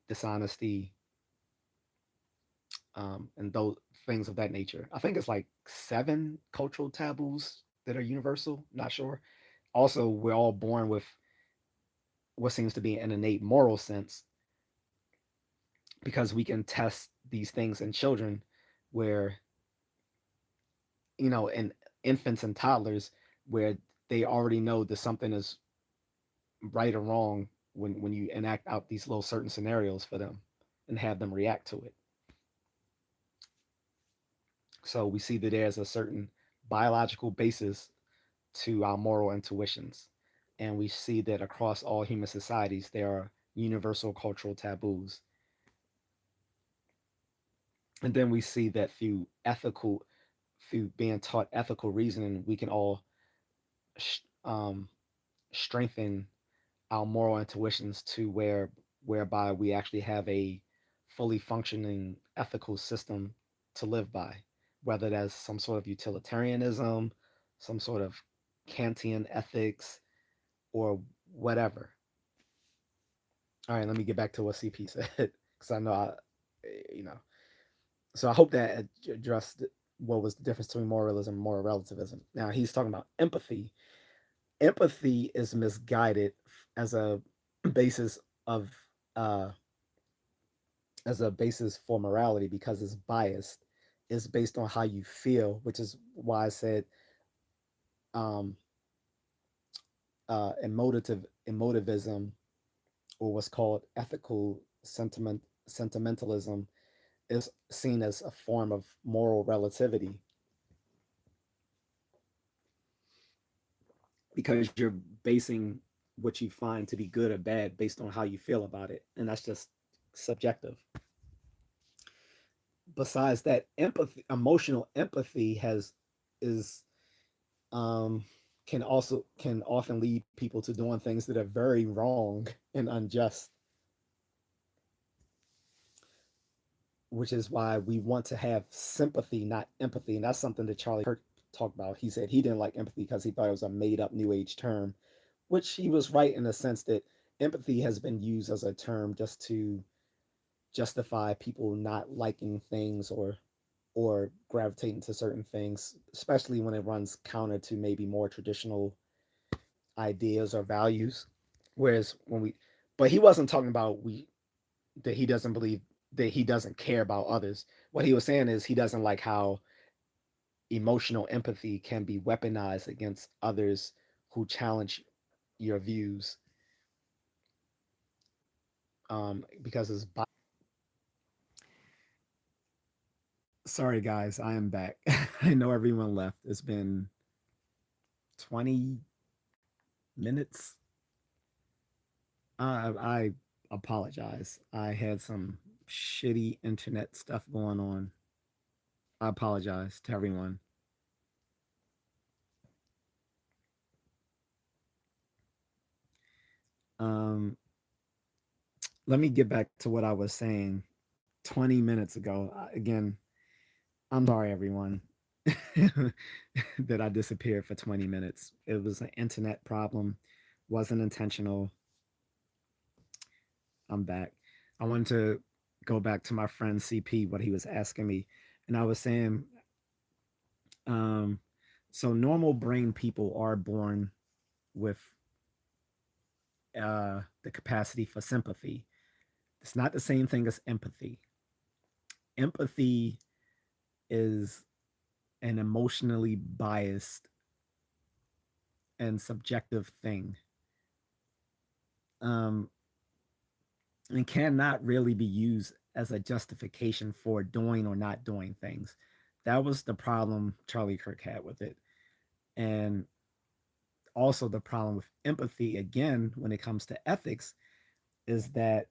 dishonesty, and those things of that nature. I think it's like 7 cultural taboos that are universal. Not sure. Also, we're all born with what seems to be an innate moral sense because we can test these things in children where, in infants and toddlers, where they already know that something is right or wrong when you enact out these little certain scenarios for them and have them react to it. So we see that there's a certain biological basis to our moral intuitions. And we see that across all human societies, there are universal cultural taboos. And then we see that through being taught ethical reasoning, we can all sh- um, strengthen our moral intuitions to whereby we actually have a fully functioning ethical system to live by, whether that's some sort of utilitarianism, some sort of Kantian ethics, or whatever. All right, let me get back to what CP said because I know you know. So I hope that addressed what was the difference between moralism and moral relativism. Now he's talking about empathy. Empathy is misguided as a basis of uh, as a basis for morality because it's biased. It's based on how you feel, which is why I said um, emotivism, or what's called ethical sentimentalism, is seen as a form of moral relativity because you're basing what you find to be good or bad based on how you feel about it, and that's just subjective. Besides that, emotional empathy is um, can often lead people to doing things that are very wrong and unjust, which is why we want to have sympathy, not empathy. And that's something that Charlie Kirk talked about. He said he didn't like empathy because he thought it was a made up new age term, which he was right in the sense that empathy has been used as a term just to justify people not liking things or gravitating to certain things, especially when it runs counter to maybe more traditional ideas or values. Whereas when we, but he wasn't talking about we that he doesn't believe that he doesn't care about others. What he was saying is he doesn't like how emotional empathy can be weaponized against others who challenge your views because it's bi- Sorry guys, I am back. I know everyone left. It's been 20 minutes. I apologize. I had some shitty internet stuff going on. I apologize to everyone. Um, Let me get back to what I was saying 20 minutes ago. Again, I'm sorry, everyone, that I disappeared for 20 minutes. It was an internet problem, wasn't intentional. I'm back. I wanted to go back to my friend CP, what he was asking me. And I was saying, um, so normal brain people are born with the capacity for sympathy. It's not the same thing as empathy. Empathy is an emotionally biased and subjective thing, um, and cannot really be used as a justification for doing or not doing things. that was the problem Charlie Kirk had with it. And also the problem with empathy, again, when it comes to ethics, is that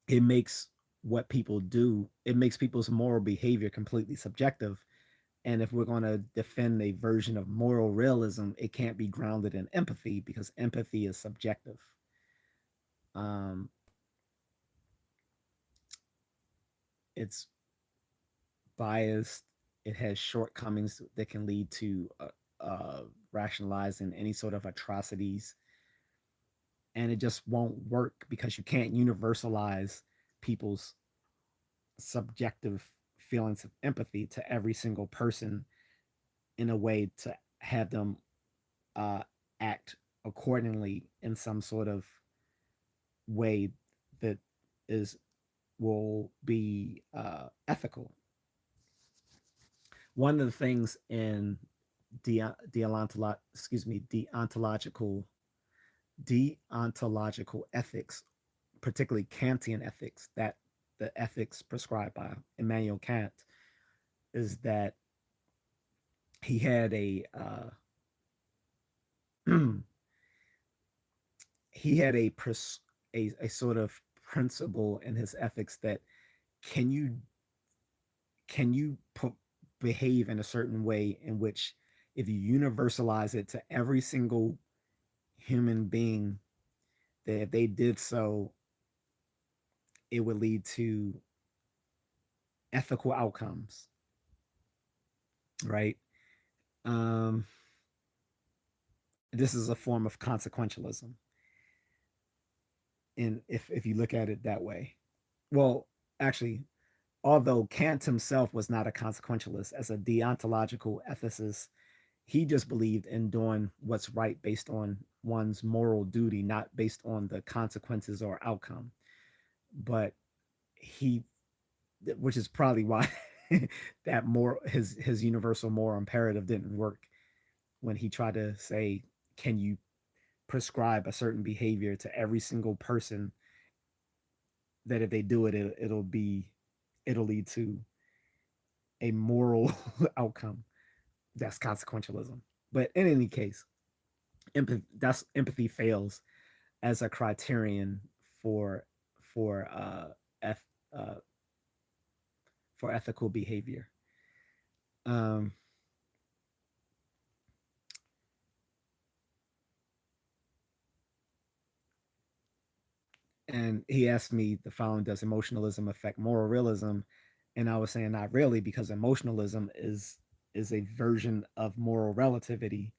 it makes what people do, it makes people's moral behavior completely subjective. And if we're going to defend a version of moral realism, it can't be grounded in empathy because empathy is subjective. Um, it's biased. It has shortcomings that can lead to rationalizing any sort of atrocities, and it just won't work because you can't universalize people's subjective feelings of empathy to every single person in a way to have them uh, act accordingly in some sort of way that is will be ethical. One of the things in deontological ethics, particularly Kantian ethics, that the ethics prescribed by Immanuel Kant, is that he had he had a sort of principle in his ethics that can you can you behave in a certain way in which if you universalize it to every single human being, that if they did so, it would lead to ethical outcomes, right? Um, this is a form of consequentialism, and if you look at it that way, well, actually, although Kant himself was not a consequentialist, as a deontological ethicist, he just believed in doing what's right based on one's moral duty, not based on the consequences or outcome. But he, which is probably why that more his universal moral imperative didn't work when he tried to say, can you prescribe a certain behavior to every single person that if they do it, it'll lead to a moral outcome. That's consequentialism. But in any case, empathy fails as a criterion for for uh, eth- uh, for ethical behavior. Um, and he asked me the following: does emotionalism affect moral realism? And I was saying not really, because emotionalism is a version of moral relativity,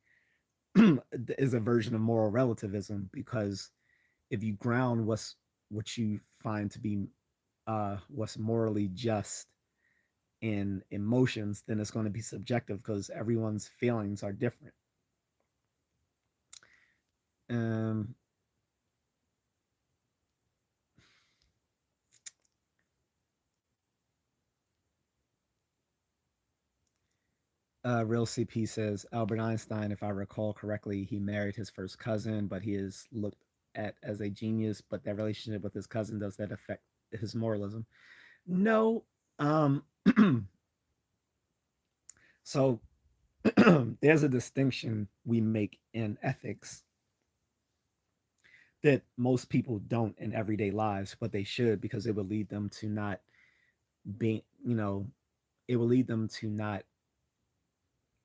is a version of moral relativism, because if you ground what you find to be what's morally just in emotions, then it's going to be subjective because everyone's feelings are different. Um, Real CP says Albert Einstein, if I recall correctly, he married his first cousin, but he is looked at as a genius. But that relationship with his cousin, does that affect his moralism? No. Um, so there's a distinction we make in ethics that most people don't in everyday lives, but they should, because it would lead them to not being, it will lead them to not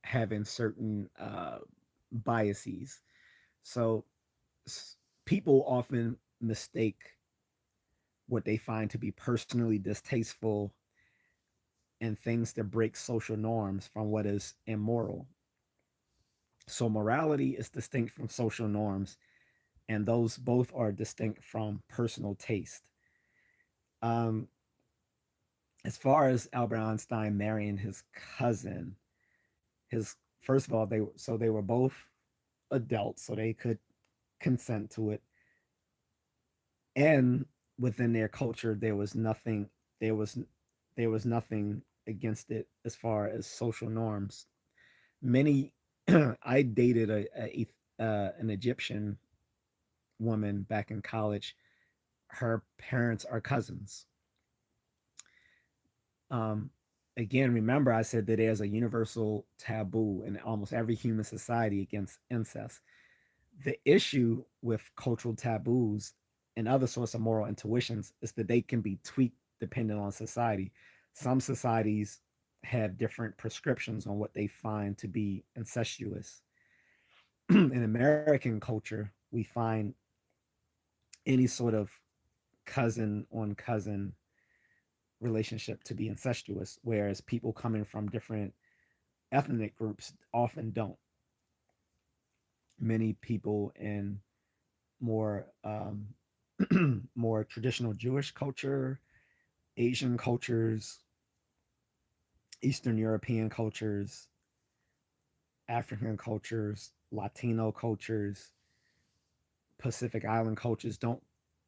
having certain biases. So people often mistake what they find to be personally distasteful and things that break social norms from what is immoral. So morality is distinct from social norms, and those both are distinct from personal taste. Um, as far as Albert Einstein marrying his cousin, his first of all, they were both adults, so they could consent to it, and within their culture, there was there was nothing against it as far as social norms. Many, I dated an Egyptian woman back in college. Her parents are cousins. Um, again, remember I said that there's a universal taboo in almost every human society against incest. The issue with cultural taboos and other sorts of moral intuitions is that they can be tweaked depending on society. Some societies have different prescriptions on what they find to be incestuous. In American culture, we find any sort of cousin on cousin relationship to be incestuous, whereas people coming from different ethnic groups often don't. Many people in more more traditional Jewish culture, Asian cultures, Eastern European cultures, African cultures, Latino cultures, Pacific Island cultures don't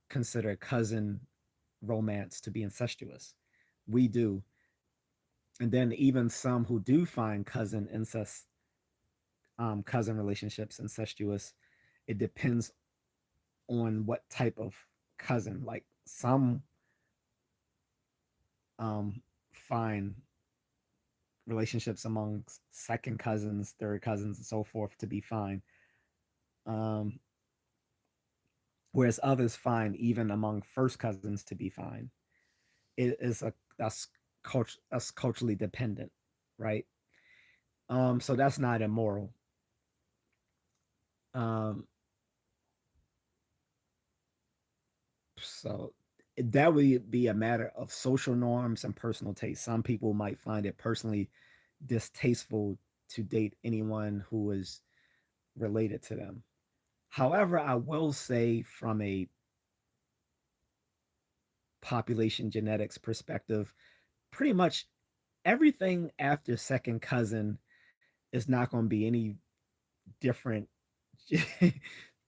consider cousin romance to be incestuous. We do. And then even some who do find cousin relationships incestuous, it depends on what type of cousin. Like some find relationships among second cousins, third cousins, and so forth to be fine. Um, Whereas others find even among first cousins to be fine. It is a that's culturally dependent, right? So that's not immoral. Um, so that would be a matter of social norms and personal taste. Some people might find it personally distasteful to date anyone who is related to them. However, I will say from a population genetics perspective, pretty much everything after second cousin is not going to be any different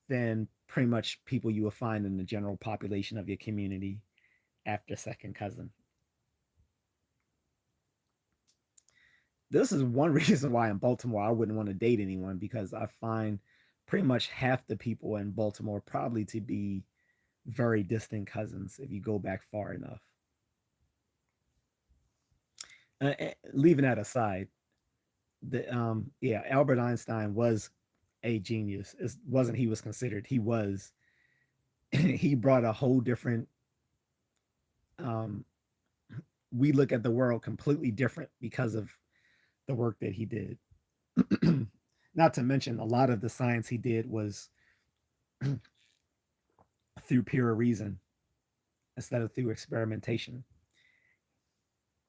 than pretty much people you will find in the general population of your community after second cousin. This is one reason why in Baltimore I wouldn't want to date anyone because I find pretty much half the people in Baltimore probably to be very distant cousins if you go back far enough. Leaving that aside, Albert Einstein was a genius. It wasn't he was considered. He was. He brought a whole different. Um, we look at the world completely different because of the work that he did. Not to mention, a lot of the science he did was through pure reason instead of through experimentation.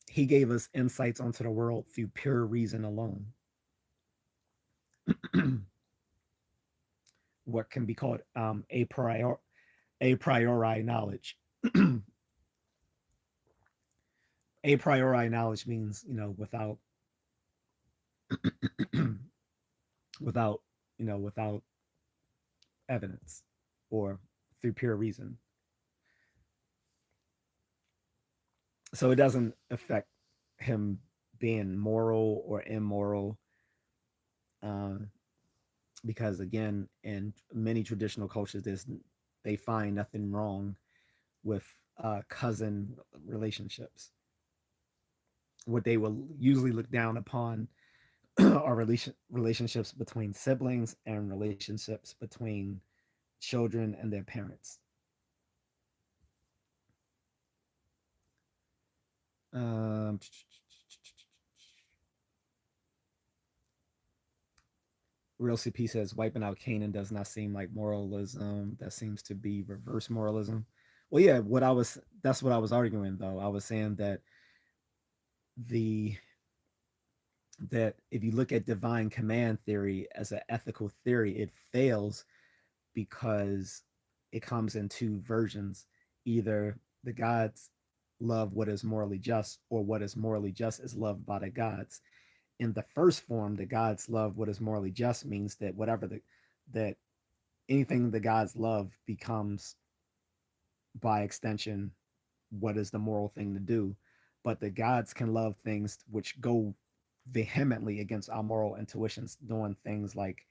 He gave us insights onto the world through pure reason alone. What can be called a priori knowledge. A priori knowledge means without without evidence or through pure reason. So it doesn't affect him being moral or immoral, uh, because again, in many traditional cultures, they find nothing wrong with cousin relationships. What they will usually look down upon are relationships between siblings and relationships between children and their parents. Um, Real CP says wiping out Canaan does not seem like moralism. That seems to be reverse moralism. Well, yeah, what I was that's what I was arguing though. I was saying that the that if you look at divine command theory as an ethical theory, it fails because it comes in two versions. Either the gods love what is morally just, or what is morally just is loved by the gods. In the first form, the gods love what is morally just means that that anything the gods love becomes by extension what is the moral thing to do. But the gods can love things which go vehemently against our moral intuitions, doing things like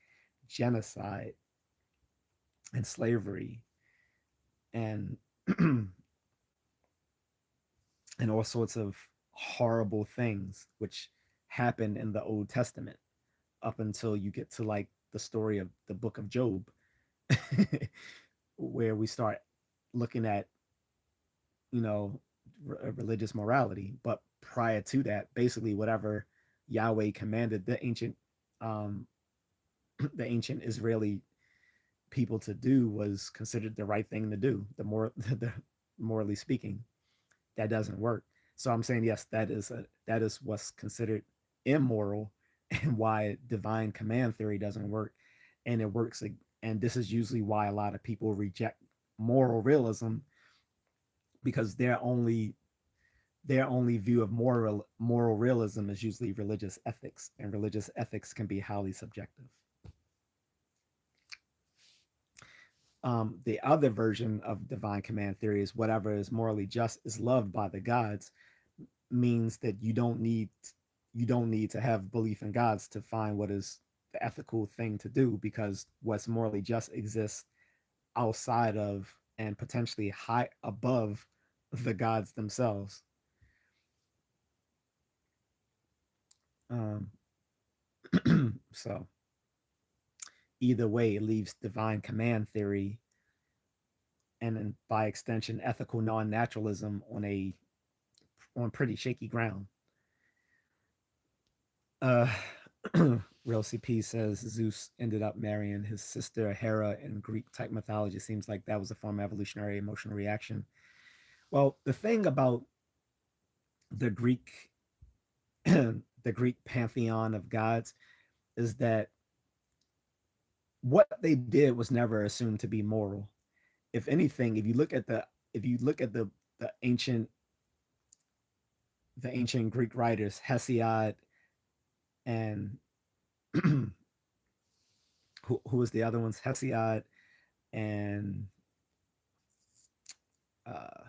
genocide and slavery and and all sorts of horrible things which happen in the Old Testament up until you get to like the story of the book of Job, where we start looking at, you know, religious morality. But prior to that, basically whatever Yahweh commanded um, the ancient Israeli people to do was considered the right thing to do. The morally speaking, that doesn't work. So I'm saying yes, that is what's considered immoral, and why divine command theory doesn't work, and it works. And this is usually why a lot of people reject moral realism, because their only view of moral realism is usually religious ethics, and religious ethics can be highly subjective. The other version of divine command theory is whatever is morally just is loved by the gods, means that you don't need to have belief in gods to find what is the ethical thing to do, because what's morally just exists outside of and potentially high above the gods themselves. Um, so either way, it leaves divine command theory and then by extension ethical non-naturalism on pretty shaky ground. Uh, Real CP says Zeus ended up marrying his sister Hera in Greek type mythology. Seems like that was a form of evolutionary emotional reaction. Well, the thing about the Greek the Greek pantheon of gods is that what they did was never assumed to be moral. If anything, if you look at the ancient Greek writers, Hesiod and who was the other ones? Hesiod and uh,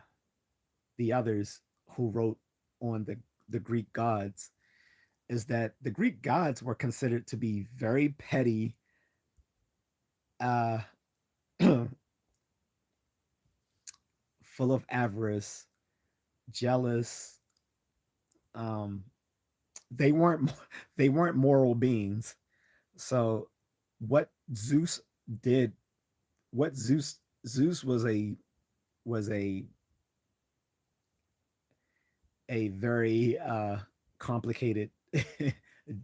the others who wrote on the Greek gods, is that the Greek gods were considered to be very petty, uh, full of avarice, jealous. Um, they weren't they weren't moral beings. So what Zeus did, what Zeus was a very complicated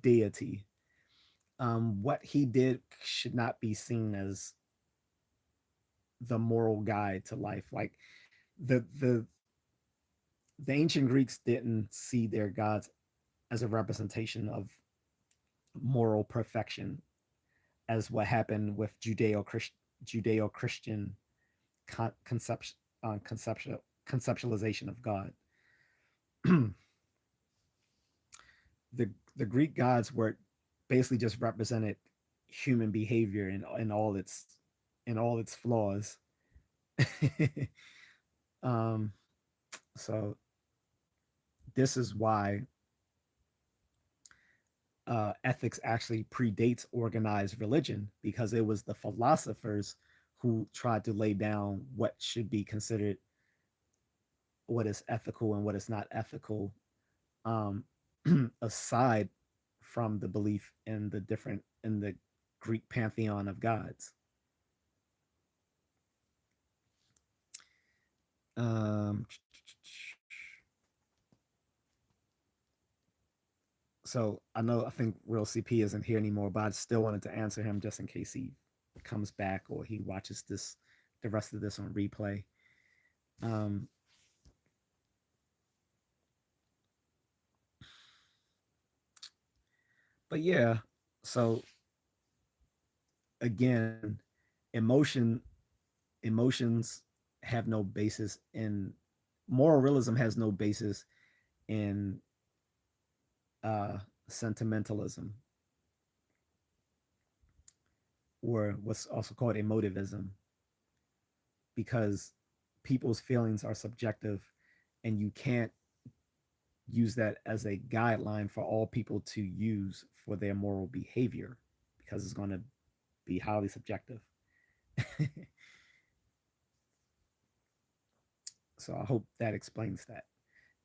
deity. What he did should not be seen as the moral guide to life. Like the the the ancient Greeks didn't see their gods as a representation of moral perfection, as what happened with Judeo Christian conception conceptualization of God. The Greek gods were basically just represented human behavior in all its flaws. um, so this is why ethics actually predates organized religion, because it was the philosophers who tried to lay down what should be considered, what is ethical and what is not ethical, um, aside from the belief in the Greek pantheon of gods. Um, so I think Real CP isn't here anymore, but I still wanted to answer him just in case he comes back or he watches the rest of this on replay. Um, but yeah, so again, emotion emotions have no basis in moral realism, has no basis in uh, sentimentalism, or what's also called emotivism, because people's feelings are subjective, and you can't use that as a guideline for all people to use for their moral behavior, because it's going to be highly subjective. So I hope that explains that.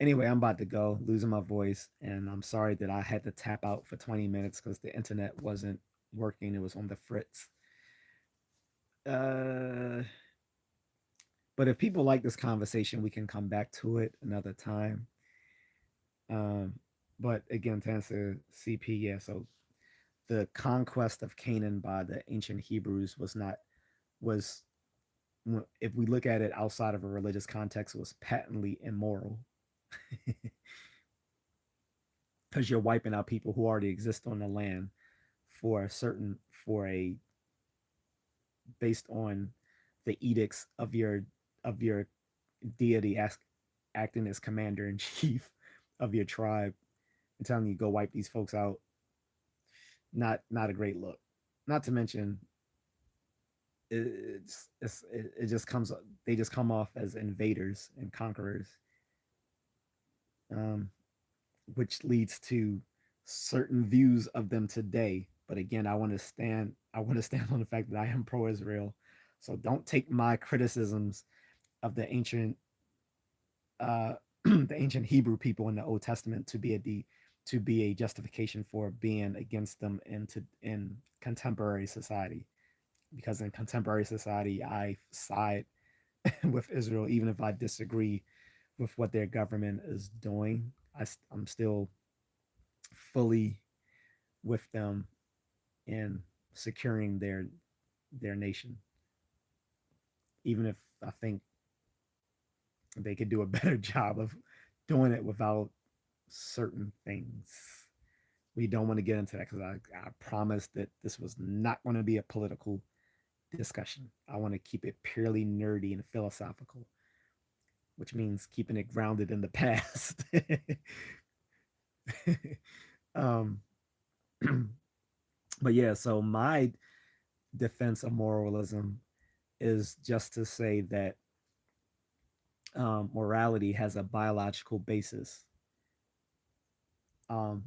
Anyway, I'm about to go, losing my voice, and I'm sorry that I had to tap out for 20 minutes because the internet wasn't working. It was on the fritz. Uh, but if people like this conversation, we can come back to it another time. Um, but again, to answer CP, yeah. So the conquest of Canaan by the ancient Hebrews was not was if we look at it outside of a religious context, it was patently immoral because you're wiping out people who already exist on the land for a certain for a based on the edicts of your deity acting as commander in chief of your tribe and telling you go wipe these folks out. Not a great look. Not to mention it just comes they just come off as invaders and conquerors, um, which leads to certain views of them today. But again, I want to stand on the fact that I am pro-Israel. So don't take my criticisms of the ancient the ancient Hebrew people in the Old Testament to be a justification for being against them in contemporary society. Because in contemporary society, I side with Israel, even if I disagree with what their government is doing. I'm still fully with them in securing their nation, even if I think they could do a better job of doing it without certain things. We don't want to get into that because I promised that this was not going to be a political discussion. I want to keep it purely nerdy and philosophical, which means keeping it grounded in the past. um, but yeah, so my defense of moralism is just to say that morality has a biological basis,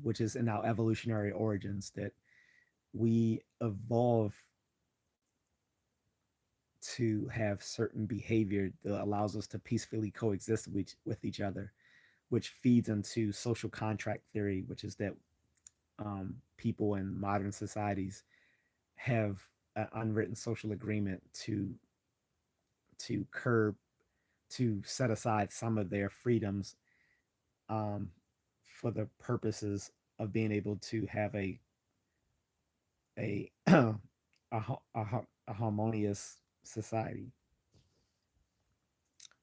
which is in our evolutionary origins, that we evolve to have certain behavior that allows us to peacefully coexist with each other, which feeds into social contract theory, which is that people in modern societies have an unwritten social agreement to curb to set aside some of their freedoms, um, for the purposes of being able to have a a, a harmonious society,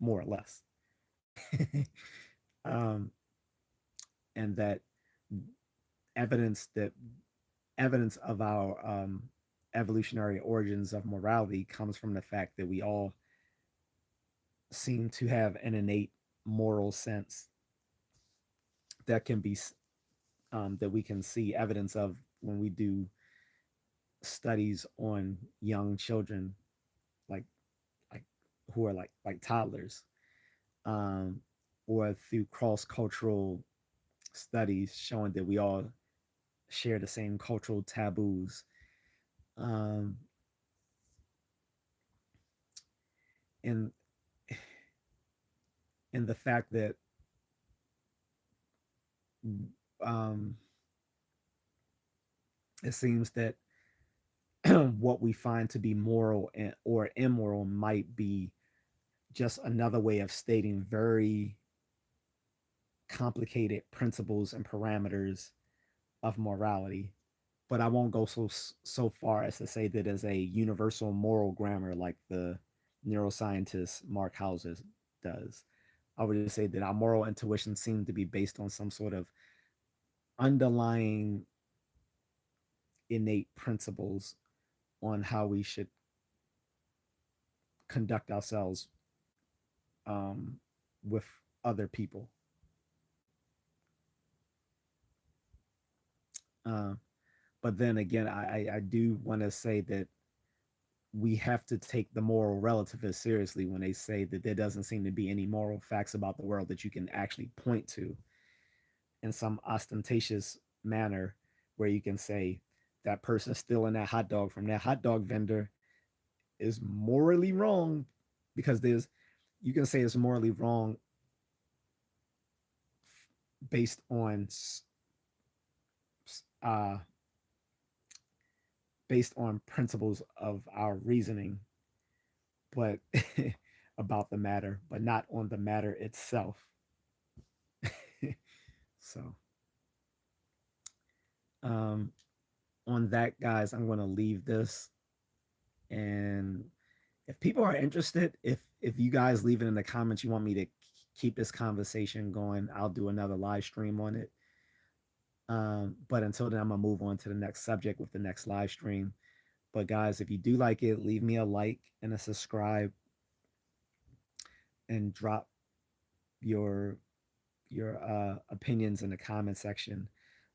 more or less. um, and that evidence that evidence of our evolutionary origins of morality comes from the fact that we all seem to have an innate moral sense that can be that we can see evidence of when we do studies on young children, like like who are like toddlers, um, or through cross cultural studies showing that we all share the same cultural taboos, um, and and the fact that um, it seems that what we find to be moral or immoral might be just another way of stating very complicated principles and parameters of morality. But I won't go so far as to say that as a universal moral grammar like the neuroscientist Mark Hauser does. I would just say that our moral intuition seems to be based on some sort of underlying innate principles on how we should conduct ourselves, um, with other people. Uh, but then again, I do want to say that we have to take the moral relativists seriously when they say that there doesn't seem to be any moral facts about the world that you can actually point to in some ostentatious manner where you can say that person stealing that hot dog from that hot dog vendor is morally wrong, because there's you can say it's morally wrong based on uh, based on principles of our reasoning, but about the matter, but not on the matter itself. So, um, on that, guys, I'm going to leave this. And if people are interested, if you guys leave it in the comments, you want me to keep this conversation going, I'll do another live stream on it. But until then, I'm gonna move on to the next subject with the next live stream. But guys, if you do like it, leave me a like and a subscribe, and drop your opinions in the comment section.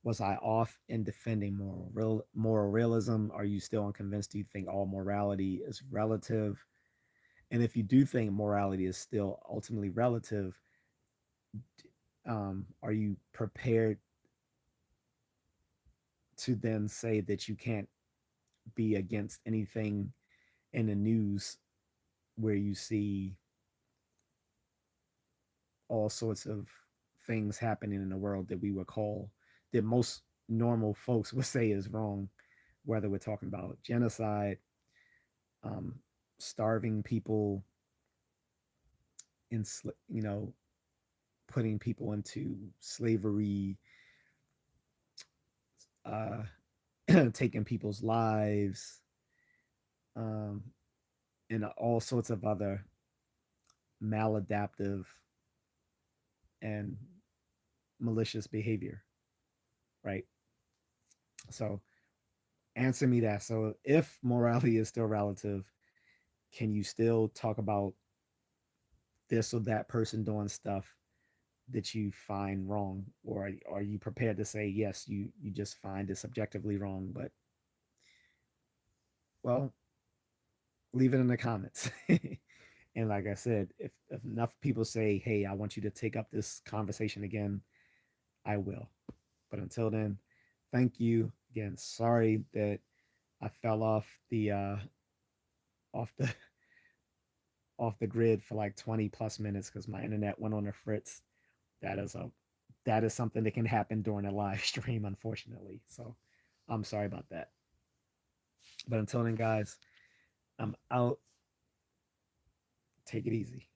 Was I off in defending moral realism? Are you still unconvinced? Do you think all morality is relative? And if you do think morality is still ultimately relative, are you prepared to then say that you can't be against anything in the news where you see all sorts of things happening in the world that we would call, that most normal folks would say is wrong, whether we're talking about genocide, um, starving people, in putting people into slavery, uh, taking people's lives, um, and all sorts of other maladaptive and malicious behavior, right? So answer me that. So if morality is still relative, can you still talk about this or that person doing stuff that you find wrong, or are you prepared to say yes, you just find it subjectively wrong? But well, leave it in the comments. And like I said, if enough people say, hey, I want you to take up this conversation again, I will. But until then, thank you again. Sorry that I fell off the off the grid for like 20 plus minutes because my internet went on the fritz. That is a that is something that can happen during a live stream, unfortunately. So I'm sorry about that. But until then, guys, I'm out. Take it easy.